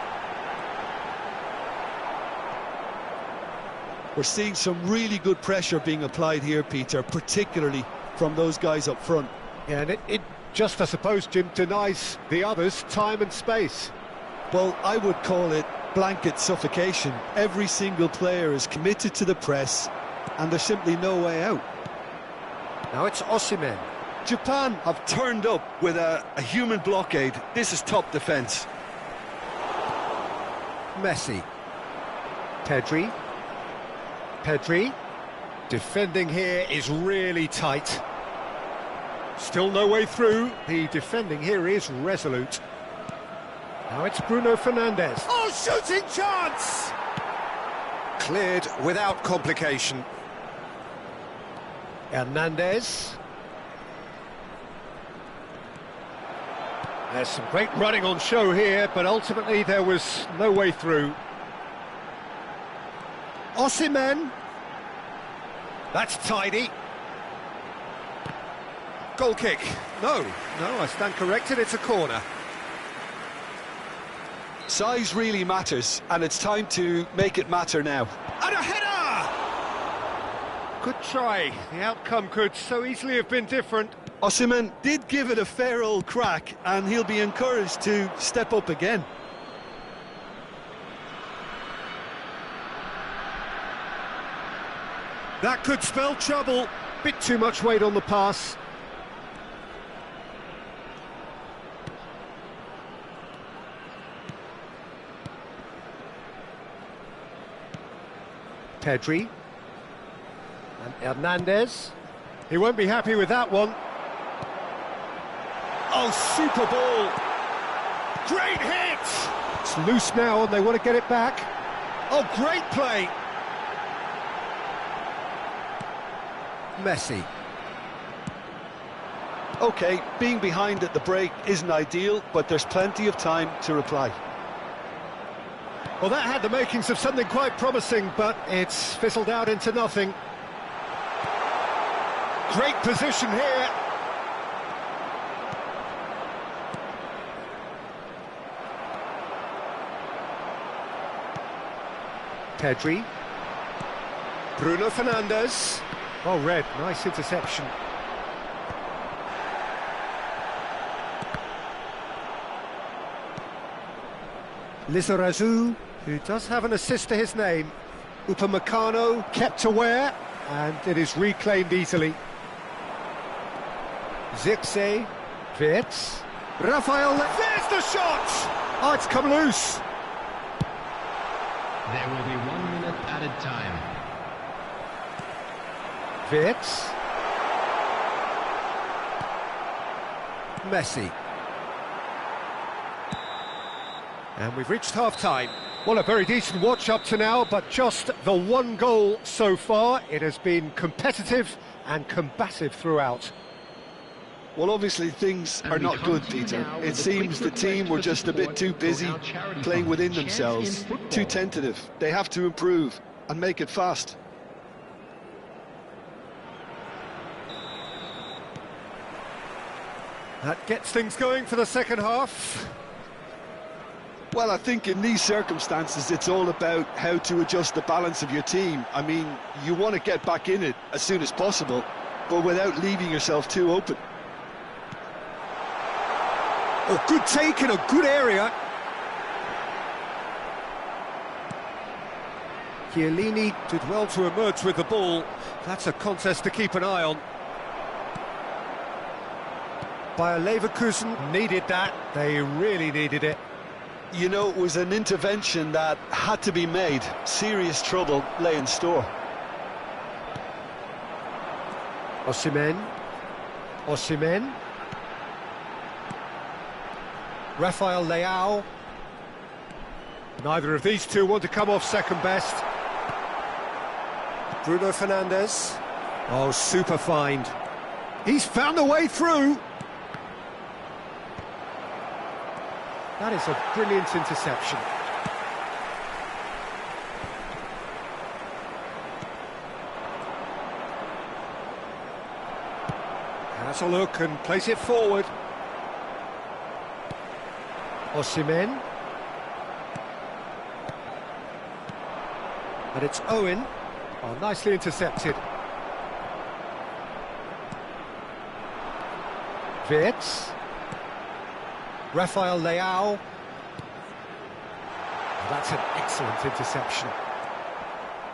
We're seeing some really good pressure being applied here, Peter, particularly from those guys up front. Yeah, and it just, I suppose, Jim, denies the others time and space. Well, I would call it blanket suffocation. Every single player is committed to the press, and there's simply no way out. Now it's Osimhen. Japan have turned up with a human blockade. This is top defence. Messi. Pedri. Pedri. Defending here is really tight. Still no way through. The defending here is resolute. Now it's Bruno Fernandes. Oh, shooting chance! Cleared without complication. Hernandez. There's some great running on show here, but ultimately there was no way through. Osimhen. That's tidy. Goal kick. No, I stand corrected, it's a corner. Size really matters, and it's time to make it matter now. And a header! Good try. The outcome could so easily have been different. Osimhen did give it a fair old crack, and he'll be encouraged to step up again. That could spell trouble. Bit too much weight on the pass. Pedri. And Hernandez. He won't be happy with that one. Oh, super ball. Great hit! It's loose now and they want to get it back. Oh, great play. Messi. OK, being behind at the break isn't ideal, but there's plenty of time to reply. Well, that had the makings of something quite promising, but it's fizzled out into nothing. Great position here. Pedri. Bruno Fernandes. Oh, red, nice interception. Lizarazu, who does have an assist to his name. Upamecano kept aware, and it is reclaimed easily. Zirkzee, Wirtz, Rafael, there's the shot! Oh, it's come loose. There will be 1 minute added time. Wirtz. Messi. And we've reached half-time. Well, a very decent watch up to now, but just the one goal so far. It has been competitive and combative throughout. Well, obviously things are not good, Peter. It seems the team were just a bit too busy playing within themselves, too tentative. They have to improve and make it fast. That gets things going for the second half. Well, I think in these circumstances, it's all about how to adjust the balance of your team. I mean, you want to get back in it as soon as possible, but without leaving yourself too open. Oh, good take in a good area. Chiellini did well to emerge with the ball. That's a contest to keep an eye on. Bayer Leverkusen needed that. They really needed it. You know, it was an intervention that had to be made. Serious trouble lay in store. Osimhen. Osimhen. Rafael Leao. Neither of these two want to come off second best. Bruno Fernandes. Oh, super find. He's found a way through. That is a brilliant interception. Has a look and plays it forward. Osimhen. And it's Owen. Oh, nicely intercepted. Wirtz. Rafael Leao. Oh, that's an excellent interception.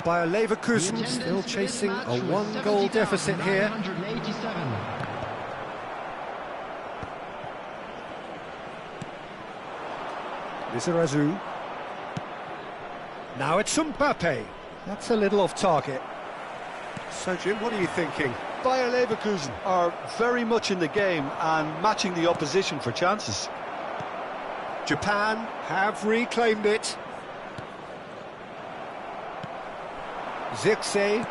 Bayer Leverkusen still chasing a one-goal deficit here. Lizarazu. Now it's Mbappe. That's a little off target. So, Jim, what are you thinking? Bayer Leverkusen are very much in the game and matching the opposition for chances. Japan have reclaimed it. Zirkzee.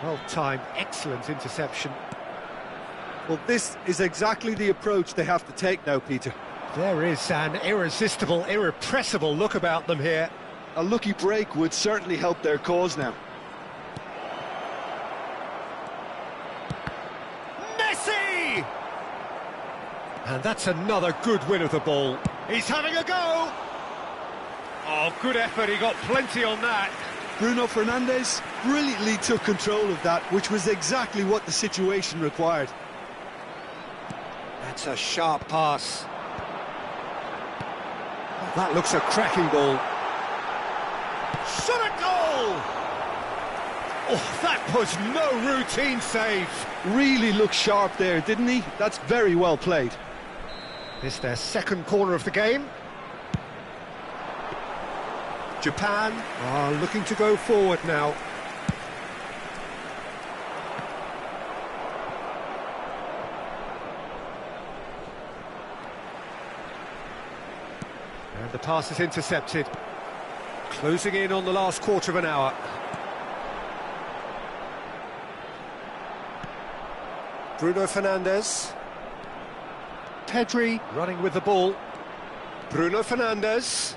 Well timed, excellent interception. Well, this is exactly the approach they have to take now, Peter. There is an irresistible, irrepressible look about them here. A lucky break would certainly help their cause now. Messi! And that's another good win of the ball. He's having a go! Oh, good effort, he got plenty on that. Bruno Fernandes brilliantly took control of that, which was exactly what the situation required. That's a sharp pass. That looks a cracking ball. Shot a goal! Oh, that was no routine save. Really looked sharp there, didn't he? That's very well played. This their second corner of the game. Japan are looking to go forward now. And the pass is intercepted. Closing in on the last quarter of an hour. Bruno Fernandes. Pedri running with the ball. Bruno Fernandes.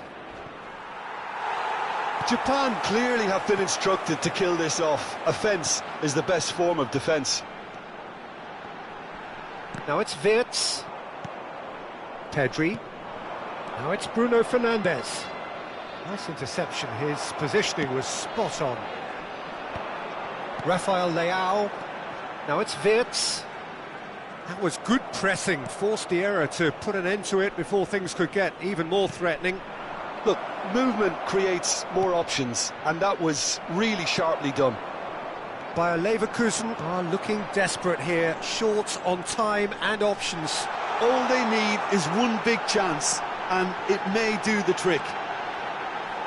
Japan clearly have been instructed to kill this off. Offence is the best form of defence. Now it's Wirtz. Pedri. Now it's Bruno Fernandes. Nice interception, his positioning was spot on. Rafael Leao. Now it's Wirtz. That was good pressing, forced the error to put an end to it before things could get even more threatening. Look, movement creates more options, and that was really sharply done. Bayer Leverkusen are looking desperate here, short on time and options. All they need is one big chance, and it may do the trick.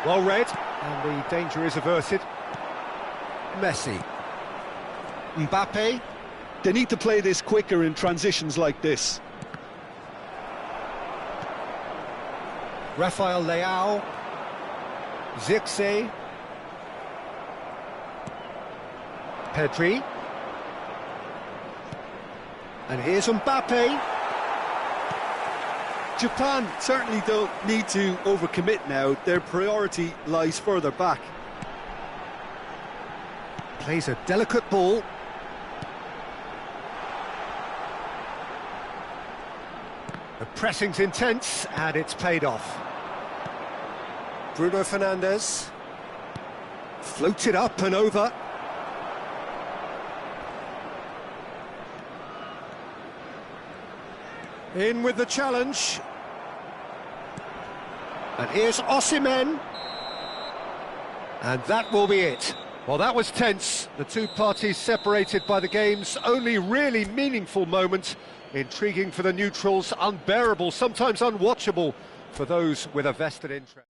Well read, and the danger is averted. Messi. Mbappe. They need to play this quicker in transitions like this. Rafael Leao. Zirkzee. Pedri. And here's Mbappe. Japan certainly don't need to overcommit now. Their priority lies further back. Plays a delicate ball. The pressing's intense, and it's paid off. Bruno Fernandes. Floated up and over. In with the challenge. And here's Osimhen. And that will be it. Well, that was tense. The two parties separated by the game's only really meaningful moment. Intriguing for the neutrals, unbearable, sometimes unwatchable for those with a vested interest.